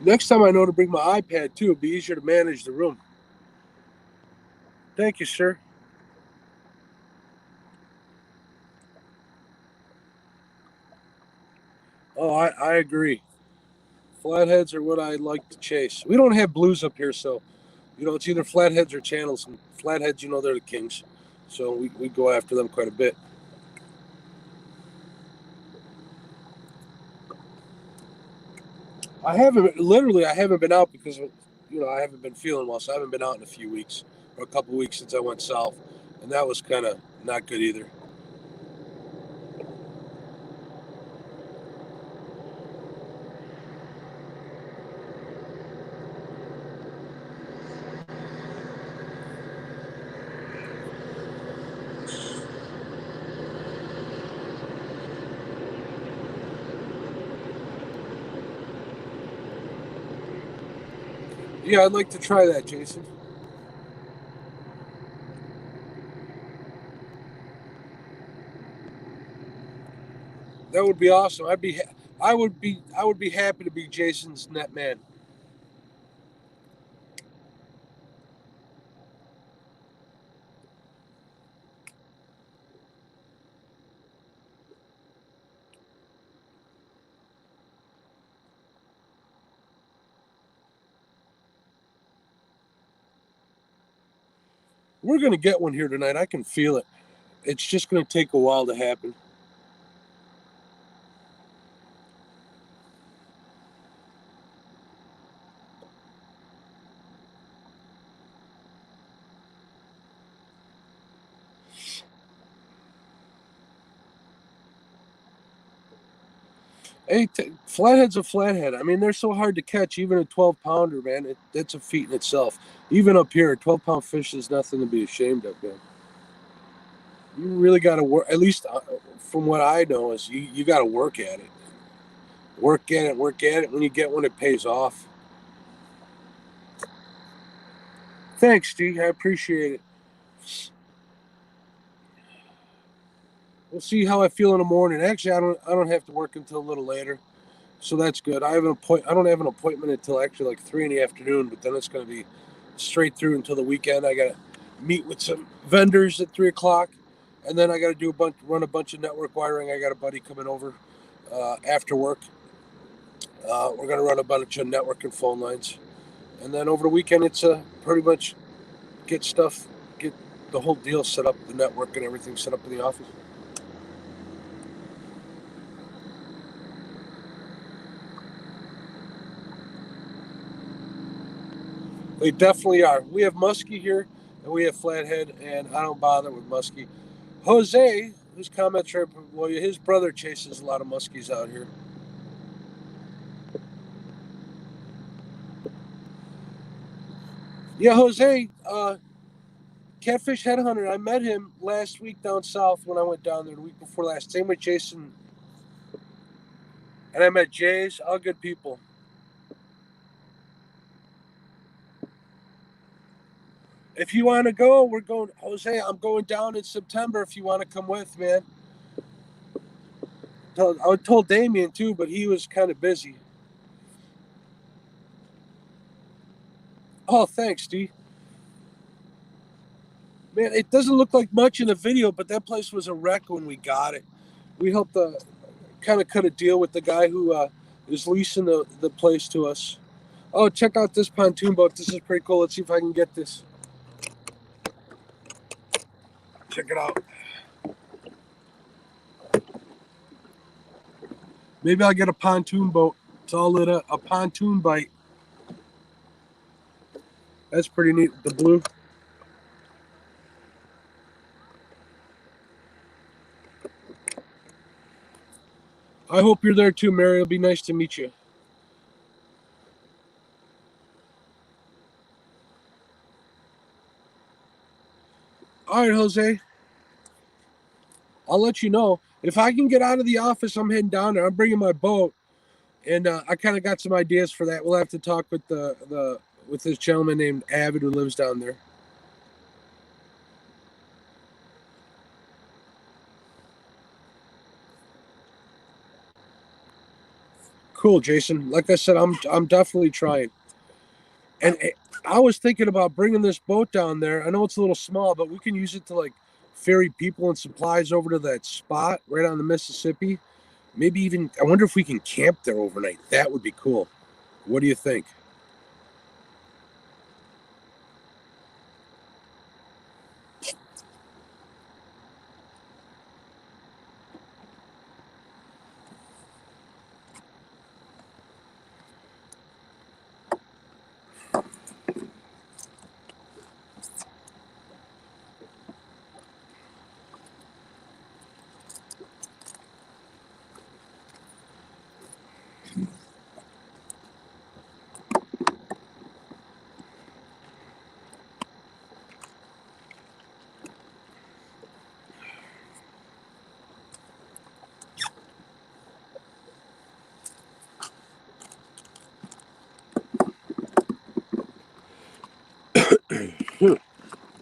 Next time I know to bring my iPad too. It'll be easier to manage the room. Thank you, sir. Oh, I agree. Flatheads are what I like to chase. We don't have blues up here, so it's either flatheads or channels. And flatheads, they're the kings, so we go after them quite a bit. I haven't been out because I haven't been feeling well, so I haven't been out in a few weeks or a couple weeks since I went south, and that was kind of not good either. Yeah, I'd like to try that, Jason. That would be awesome. I would be happy to be Jason's net man. We're gonna get one here tonight. I can feel it. It's just gonna take a while to happen. Hey, flathead's a flathead. I mean, they're so hard to catch. Even a 12-pounder, man, that's a feat in itself. Even up here, a 12-pound fish is nothing to be ashamed of, man. You really got to work. At least from what I know, is you got to work at it. Work at it. Work at it. When you get one, it pays off. Thanks, Steve. I appreciate it. We'll see how I feel in the morning. Actually, I don't have to work until a little later, so that's good. I don't have an appointment until actually like 3 in the afternoon, but then it's going to be straight through until the weekend. I got to meet with some vendors at 3 o'clock, and then I got to run a bunch of network wiring. I got a buddy coming over after work. We're going to run a bunch of network and phone lines, and then over the weekend it's pretty much get the whole deal set up, the network and everything set up in the office. They definitely are. We have muskie here, and we have flathead, and I don't bother with muskie. Jose, whose comments are, well, his brother chases a lot of muskies out here. Yeah, Jose, Catfish Headhunter. I met him last week down south when I went down there the week before last. Same with Jason. And I met Jays, all good people. If you want to go, we're going. Jose, I'm going down in September if you want to come with, man. I told Damien too, but he was kind of busy. Oh, thanks, Steve. Man, it doesn't look like much in the video, but that place was a wreck when we got it. We helped kind of cut a deal with the guy who is leasing the place to us. Oh, check out this pontoon boat. This is pretty cool. Let's see if I can get this. Check it out. Maybe I'll get a pontoon boat. It's all lit up. A pontoon bite. That's pretty neat. The blue. I hope you're there too, Mary. It'll be nice to meet you. All right, Jose. I'll let you know. If I can get out of the office, I'm heading down there. I'm bringing my boat. And I kind of got some ideas for that. We'll have to talk with with this gentleman named Avid who lives down there. Cool, Jason. Like I said, I'm definitely trying. And I was thinking about bringing this boat down there. I know it's a little small, but we can use it to like ferry people and supplies over to that spot right on the Mississippi. Maybe even, I wonder if we can camp there overnight. That would be cool. What do you think?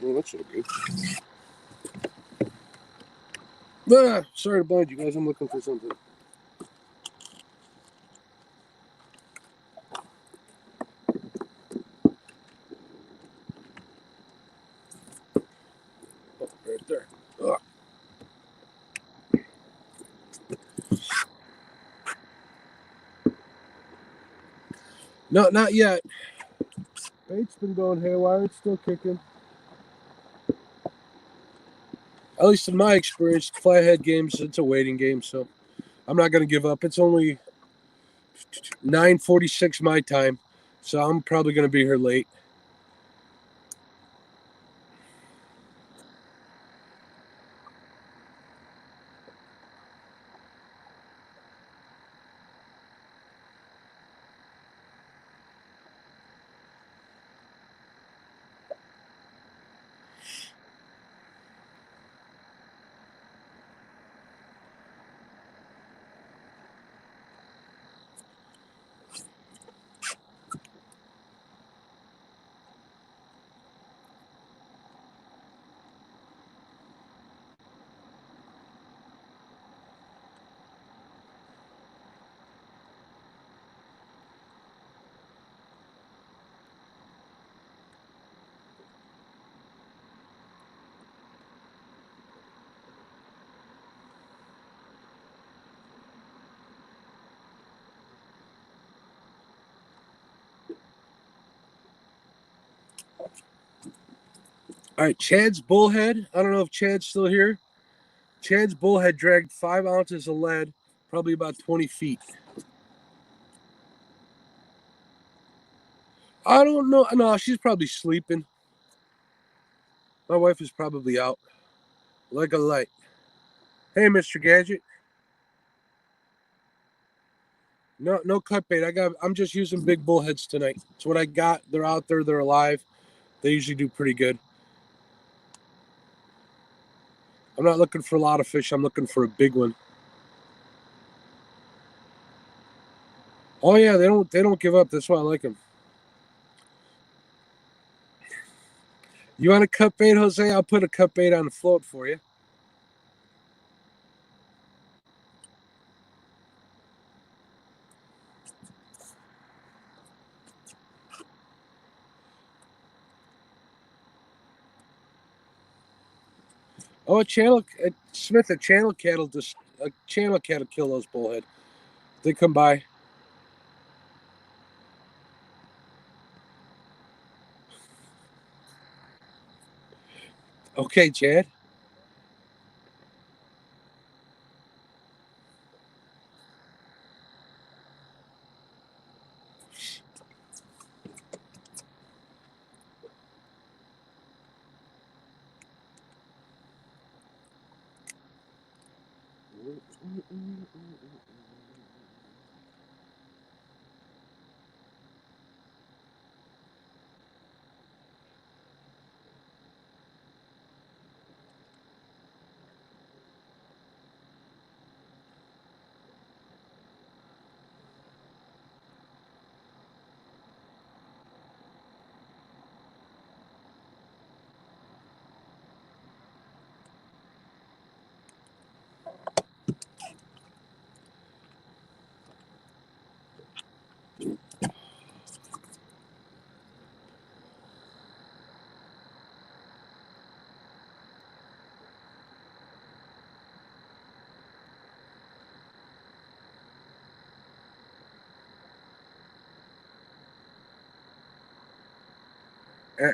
Oh, that's so good. Sorry to blind you guys. I'm looking for something. Oh, right there. Ugh. No, not yet. Bait's been going haywire. It's still kicking. At least in my experience, Flathead games, it's a waiting game, so I'm not going to give up. It's only 9:46 my time, so I'm probably going to be here late. All right, Chad's bullhead. I don't know if Chad's still here. Chad's bullhead dragged 5 ounces of lead, probably about 20 feet. I don't know. No, she's probably sleeping. My wife is probably out like a light. Hey, Mr. Gadget. No cut bait. I'm just using big bullheads tonight. It's what I got. They're out there. They're alive. They usually do pretty good. I'm not looking for a lot of fish. I'm looking for a big one. Oh yeah, they don't give up. That's why I like them. You want a cut bait, Jose? I'll put a cut bait on the float for you. Oh, a channel Smith, a channel cat will kill those bullhead. They come by. Okay, Chad.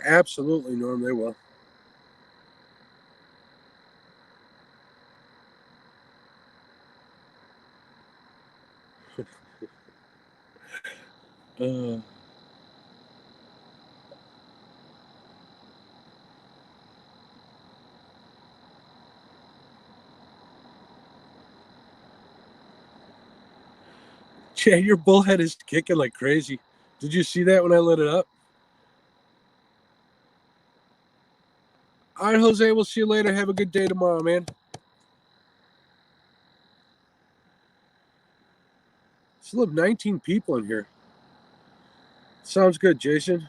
Absolutely, Norm. They will. Uh, Chad, your bullhead is kicking like crazy. Did you see that when I lit it up? All right, Jose. We'll see you later. Have a good day tomorrow, man. Still have 19 people in here. Sounds good, Jason.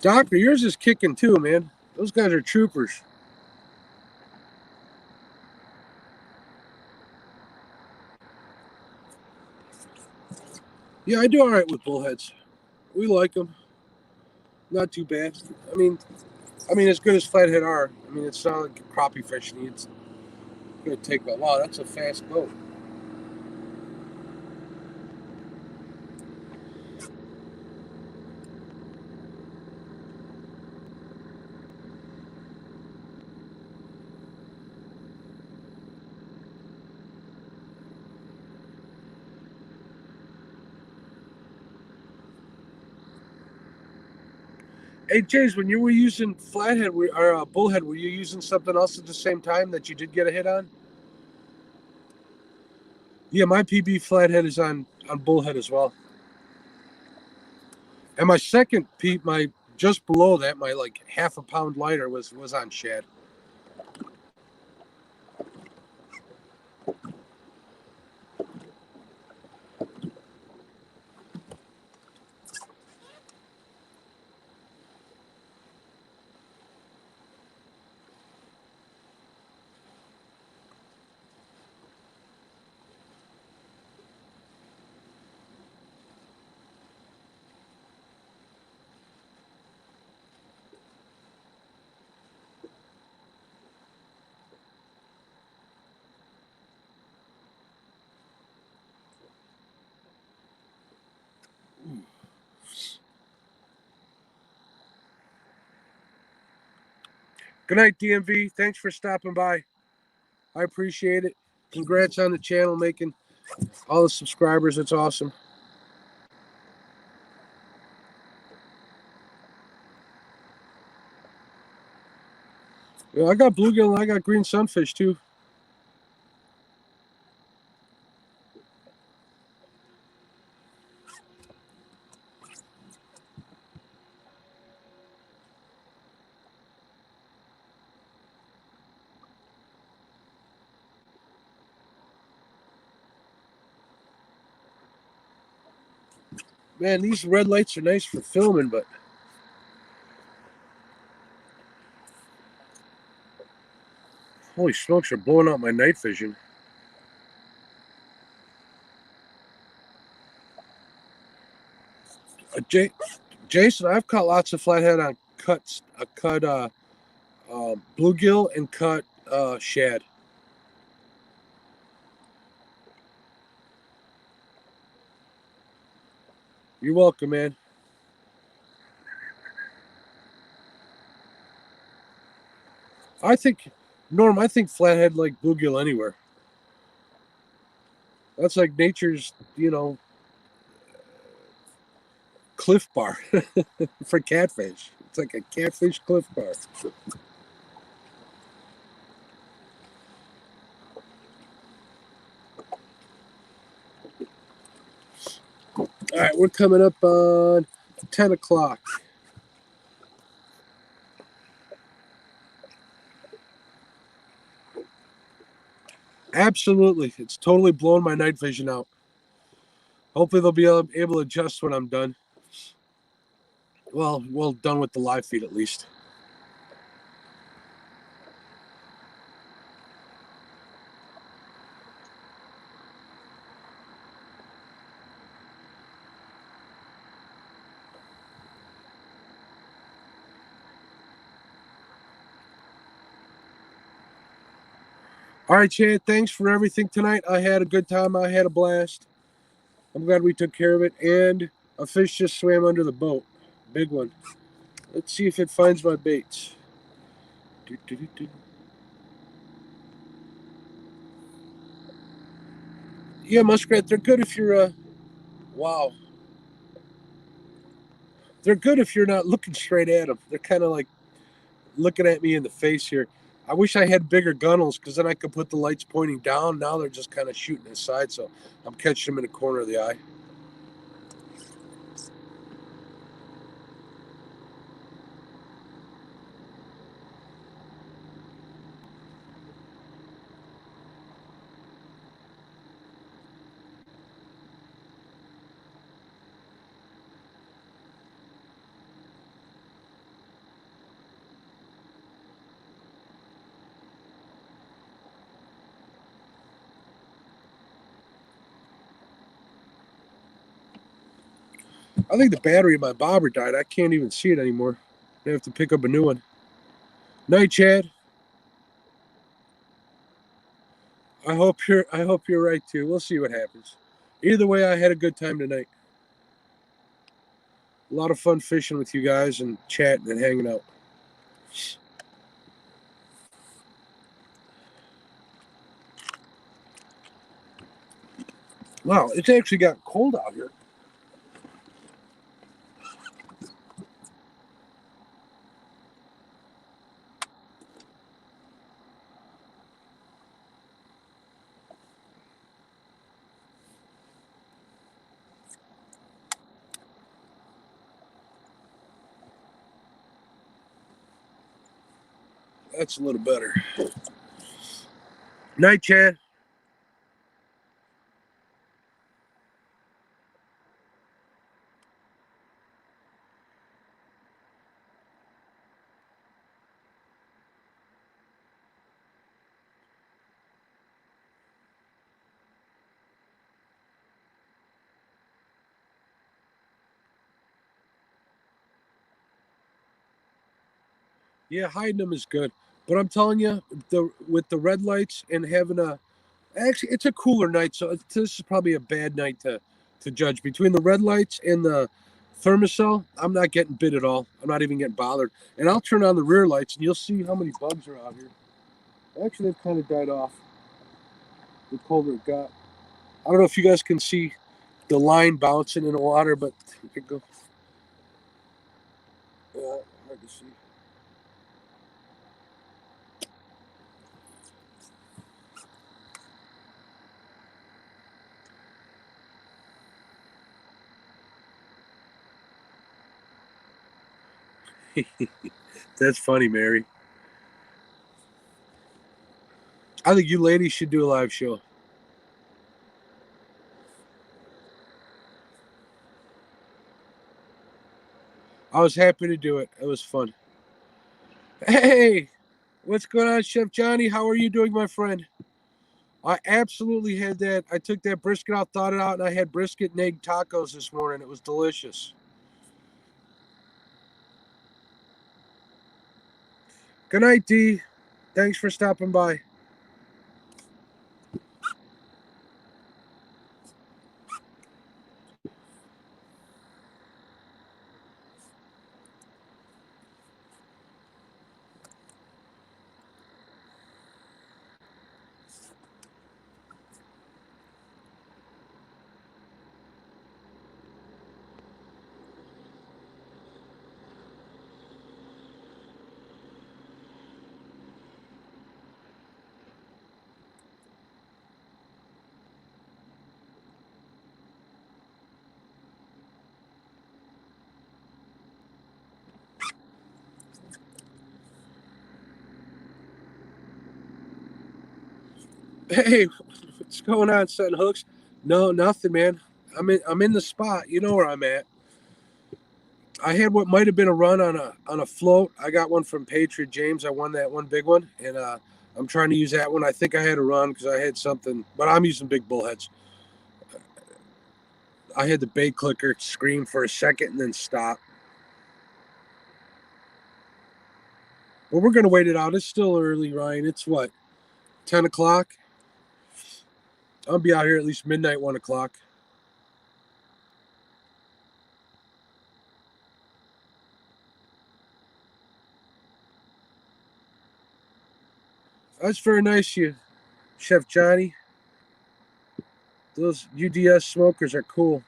Doctor, yours is kicking too, man. Those guys are troopers. Yeah, I do all right with bullheads. We like them. Not too bad. I mean, as good as flathead are. I mean, it's not like crappie fishing. It's gonna take a wow. That's a fast boat. Hey, James, when you were using flathead or bullhead, were you using something else at the same time that you did get a hit on? Yeah, my PB flathead is on bullhead as well. And my second peep, my just below that, my like half a pound lighter was on shad. Good night, DMV. Thanks for stopping by. I appreciate it. Congrats on the channel, making all the subscribers. It's awesome. Yeah, I got bluegill and I got green sunfish too. Man, these red lights are nice for filming, but holy smokes, they're blowing out my night vision. Jason, I've caught lots of flathead on cuts. I cut bluegill and cut shad. You're welcome, man. I think, Norm, I think flathead like bluegill anywhere. That's like nature's, cliff bar for catfish. It's like a catfish cliff bar. All right, we're coming up on 10 o'clock. Absolutely. It's totally blown my night vision out. Hopefully they'll be able to adjust when I'm done. Well, done with the live feed at least. All right, Chad, thanks for everything tonight. I had a good time. I had a blast. I'm glad we took care of it. And a fish just swam under the boat. Big one. Let's see if it finds my baits. Yeah, muskrat, they're good if you're, wow. They're good if you're not looking straight at them. They're kind of like looking at me in the face here. I wish I had bigger gunnels because then I could put the lights pointing down. Now they're just kind of shooting aside, so I'm catching them in the corner of the eye. I think the battery in my bobber died. I can't even see it anymore. I have to pick up a new one. Night, Chad. I hope you're right too. We'll see what happens. Either way, I had a good time tonight. A lot of fun fishing with you guys and chatting and hanging out. Wow, it's actually got cold out here. That's a little better. Night, Chad. Yeah, hiding them is good. But I'm telling you, with the red lights and having actually, it's a cooler night, so this is probably a bad night to judge. Between the red lights and the thermacell, I'm not getting bit at all. I'm not even getting bothered. And I'll turn on the rear lights, and you'll see how many bugs are out here. Actually, they've kind of died off the colder it got. I don't know if you guys can see the line bouncing in the water, but it go. Hard to see. That's funny, Mary. I think you ladies should do a live show. I was happy to do it. It was fun. Hey, what's going on, Chef Johnny? How are you doing, my friend? I absolutely had that. I took that brisket out, thawed it out, and I had brisket and egg tacos this morning. It was delicious. Good night, D. Thanks for stopping by. Hey, what's going on, setting hooks? No, nothing, man. I'm in the spot. You know where I'm at. I had what might have been a run on a float. I got one from Patriot James. I won that one big one, and I'm trying to use that one. I think I had a run because I had something, but I'm using big bullheads. I had the bait clicker scream for a second and then stop. But we're gonna wait it out. It's still early, Ryan. It's what, 10 o'clock? I'll be out here at least midnight, 1 o'clock. That's very nice of you, Chef Johnny. Those UDS smokers are cool.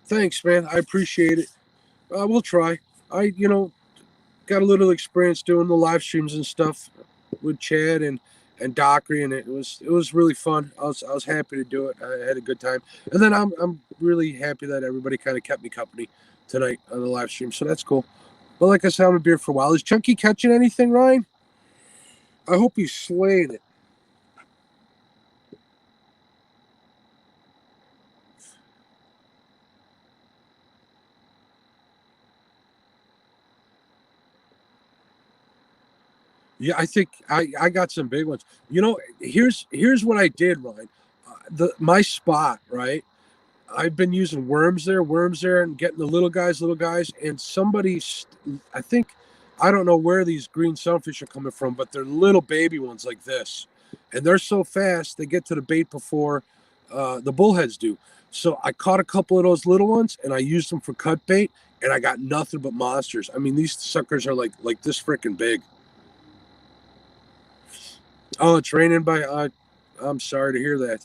Thanks, man. I appreciate it. We'll try. I got a little experience doing the live streams and stuff with Chad and Dockery, and it was really fun. I was happy to do it. I had a good time, and then I'm really happy that everybody kind of kept me company tonight on the live stream, so that's cool. But like I said, I'm a beer for a while. Is Chunky catching anything, Ryan? I hope he's slaying it. Yeah, I think I got some big ones. Here's what I did, Ryan. My spot, right? I've been using worms there, and getting the little guys, and I think, I don't know where these green sunfish are coming from, but they're little baby ones like this, and they're so fast they get to the bait before the bullheads do. So I caught a couple of those little ones, and I used them for cut bait, and I got nothing but monsters. I mean, these suckers are like this freaking big. Oh, it's raining by. I'm sorry to hear that.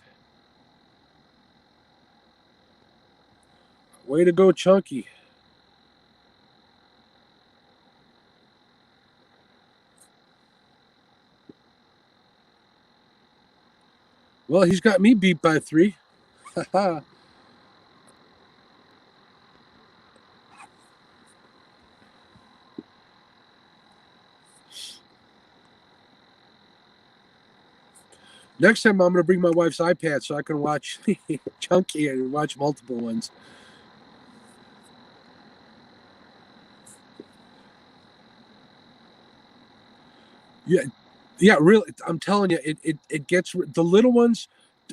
Way to go, Chunky. Well, he's got me beat by 3. Next time, I'm going to bring my wife's iPad so I can watch Chunky and watch multiple ones. Yeah, yeah, really. I'm telling you, it gets the little ones.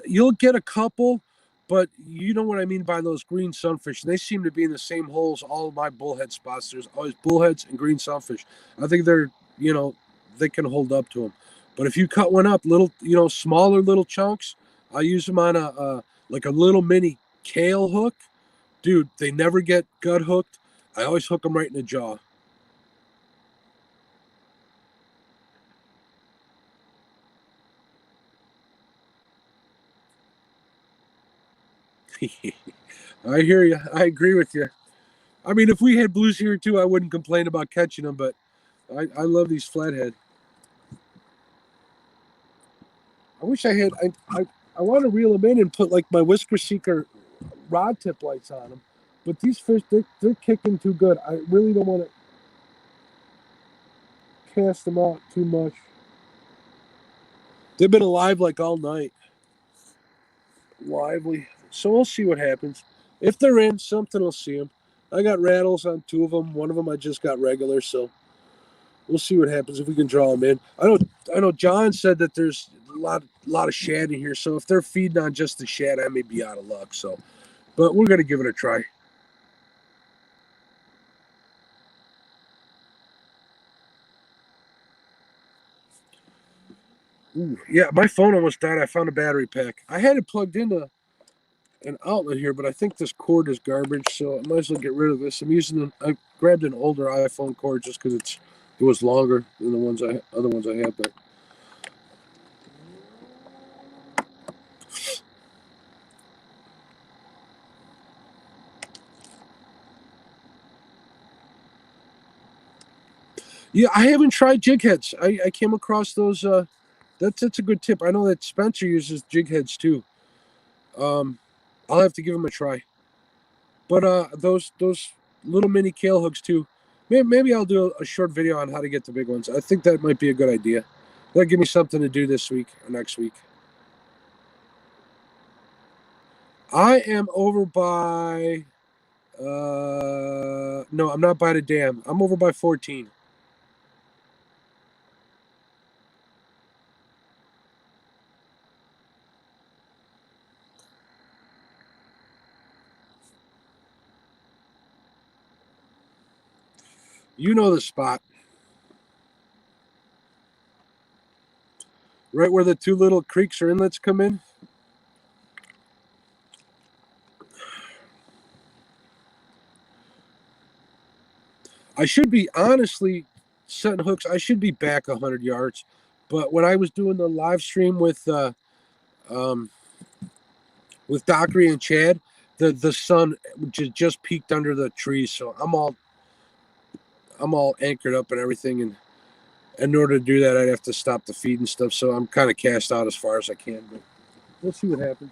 You'll get a couple, but you know what I mean by those green sunfish. They seem to be in the same holes. All of my bullhead spots. There's always bullheads and green sunfish. I think they can hold up to them. But if you cut one up, little, smaller little chunks, I use them on like a little mini kale hook. Dude, they never get gut hooked. I always hook them right in the jaw. I hear you. I agree with you. I mean, if we had blues here too, I wouldn't complain about catching them. But I love these flathead. I wish I had. I want to reel them in and put like my whisker seeker rod tip lights on them. But these fish, they're kicking too good. I really don't want to cast them out too much. They've been alive like all night. Lively. So we'll see what happens. If they're in, something will see them. I got rattles on 2 of them. 1 of them I just got regular, so we'll see what happens if we can draw them in. I know John said that there's a lot of shad in here, so if they're feeding on just the shad, I may be out of luck. So, but we're gonna give it a try. Ooh, yeah, my phone almost died. I found a battery pack. I had it plugged into an outlet here, but I think this cord is garbage, so I might as well get rid of this. I grabbed an older iPhone cord just because it was longer than the other ones I had. But yeah, I haven't tried jig heads. I came across those. That's a good tip. I know that Spencer uses jig heads too. I'll have to give them a try. But those little mini kale hooks too. Maybe I'll do a short video on how to get the big ones. I think that might be a good idea. That'll give me something to do this week or next week. I am over by. No, I'm not by the dam. I'm over by 14. You know the spot. Right where the 2 little creeks or inlets come in. I should be honestly setting hooks. I should be back 100 yards. But when I was doing the live stream with Dockery and Chad, the sun just peaked under the trees, so I'm all anchored up and everything, and in order to do that, I'd have to stop the feed and stuff. So I'm kind of cast out as far as I can, but we'll see what happens.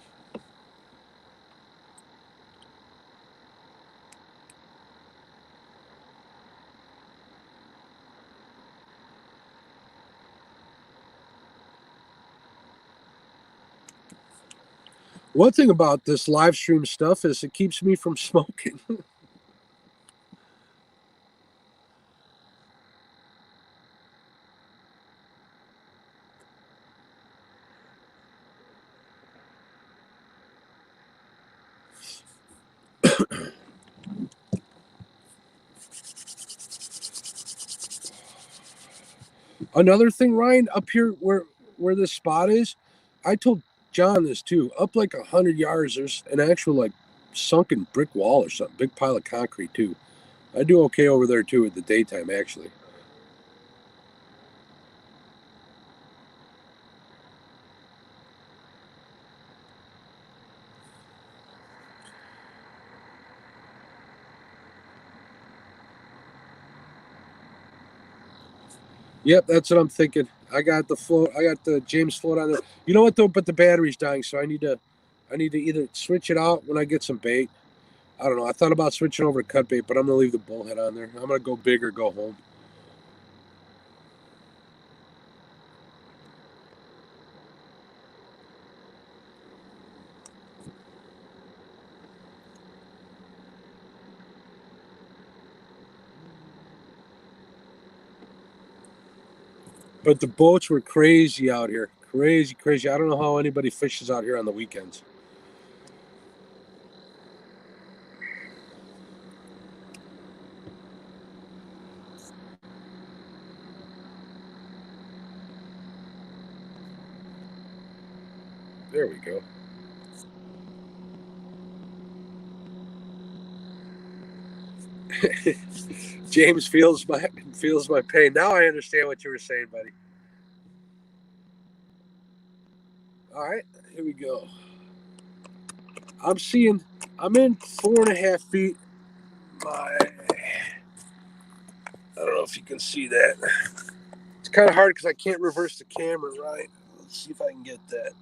One thing about this live stream stuff is it keeps me from smoking. Another thing, Ryan, up here where this spot is, I told John this too. Up like 100 yards, there's an actual like sunken brick wall or something, big pile of concrete too. I do okay over there too at the daytime, actually. Yep, that's what I'm thinking. I got the float. I got the James float on there. You know what though? But the battery's dying, so I need to either switch it out when I get some bait. I don't know. I thought about switching over to cut bait, but I'm gonna leave the bullhead on there. I'm gonna go big or go home. But the boats were crazy out here. Crazy, crazy. I don't know how anybody fishes out here on the weekends. There we go. James feels my pain. Now I understand what you were saying, buddy. All right, here we go. I'm in 4.5 feet. I don't know if you can see that. It's kind of hard because I can't reverse the camera, right? Let's see if I can get that.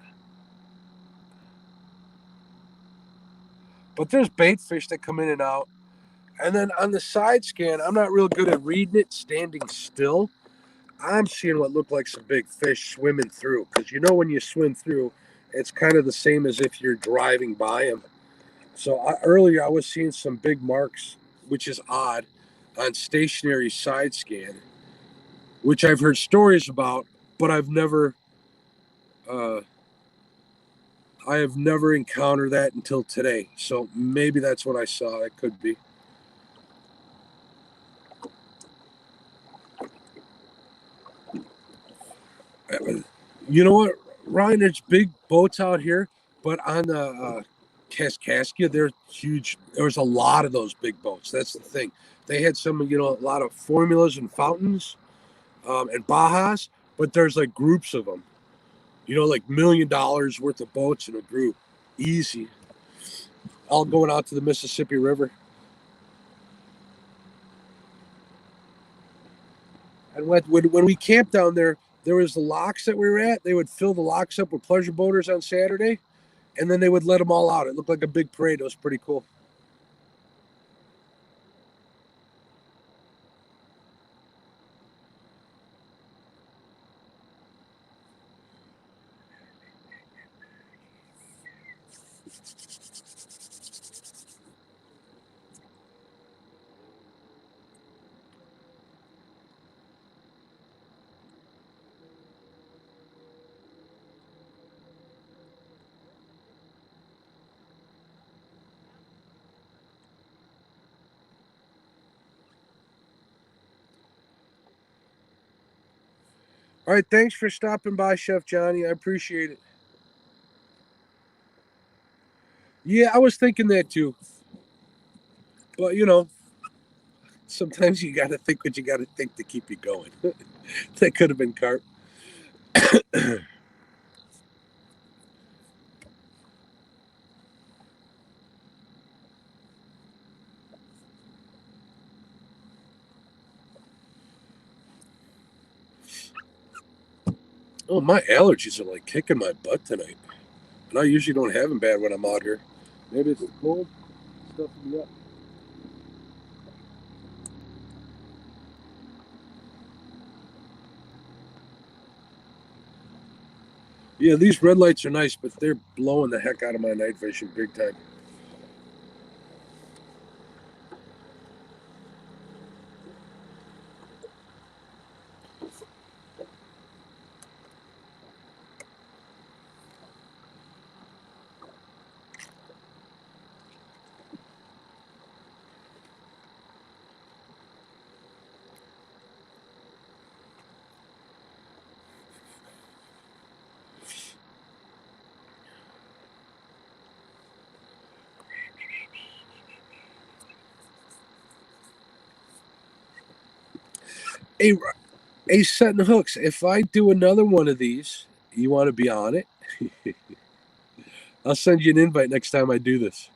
But there's bait fish that come in and out. And then on the side scan, I'm not real good at reading it standing still. I'm seeing what looked like some big fish swimming through. Because you know when you swim through, it's kind of the same as if you're driving by them. So earlier I was seeing some big marks, which is odd, on stationary side scan, which I've heard stories about, but uh, I have never encountered that until today. So maybe that's what I saw. It could be. You know what, Ryan? There's big boats out here, but on the Kaskaskia, they're huge. There's a lot of those big boats. That's the thing. They had some, a lot of formulas and fountains and Bajas, but there's like groups of them. Like $1 million worth of boats in a group, easy. All going out to the Mississippi River. And when we camped down there was the locks that we were at. They would fill the locks up with pleasure boaters on Saturday, and then they would let them all out. It looked like a big parade. It was pretty cool. All right, thanks for stopping by, Chef Johnny. I appreciate it. Yeah, I was thinking that too. But sometimes you got to think what you got to think to keep you going. That could have been carp. Oh, my allergies are like kicking my butt tonight. And I usually don't have them bad when I'm out here. Maybe it's the cold stuffing me up. Yeah, these red lights are nice, but they're blowing the heck out of my night vision big time. Hey, hey, setting hooks. If I do another one of these, you want to be on it? I'll send you an invite next time I do this.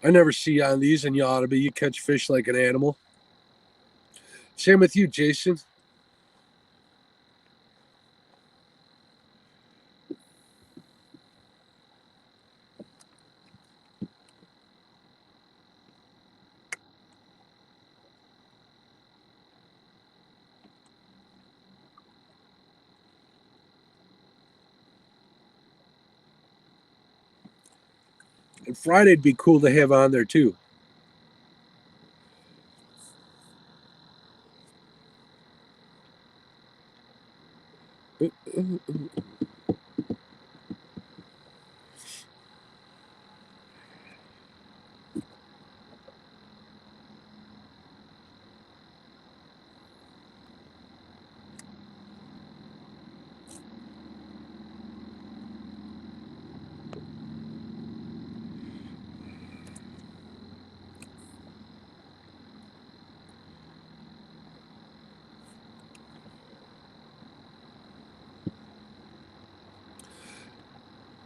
I never see you on these, and you ought to be. You catch fish like an animal. Same with you, Jason. And Friday'd be cool to have on there too.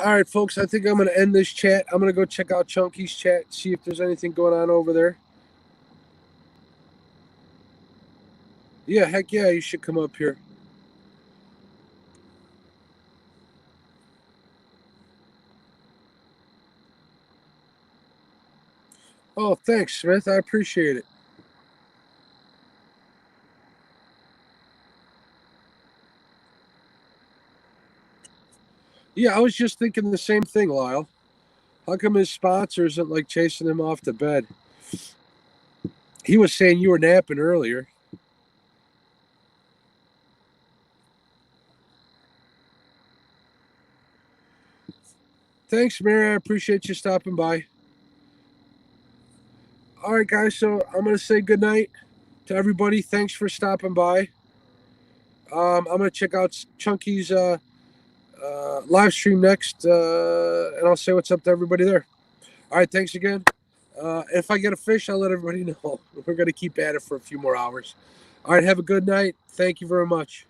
All right, folks. I think I'm going to end this chat. I'm going to go check out Chunky's chat, see if there's anything going on over there. Yeah, heck yeah, you should come up here. Oh, thanks, Smith. I appreciate it. Yeah, I was just thinking the same thing, Lyle. How come his sponsor isn't like chasing him off the bed? He was saying you were napping earlier. Thanks, Mary. I appreciate you stopping by. All right, guys. So I'm going to say goodnight to everybody. Thanks for stopping by. I'm going to check out Chunky's live stream next, and I'll say what's up to everybody there. All right. Thanks again. If I get a fish, I'll let everybody know. We're going to keep at it for a few more hours. All right. Have a good night. Thank you very much.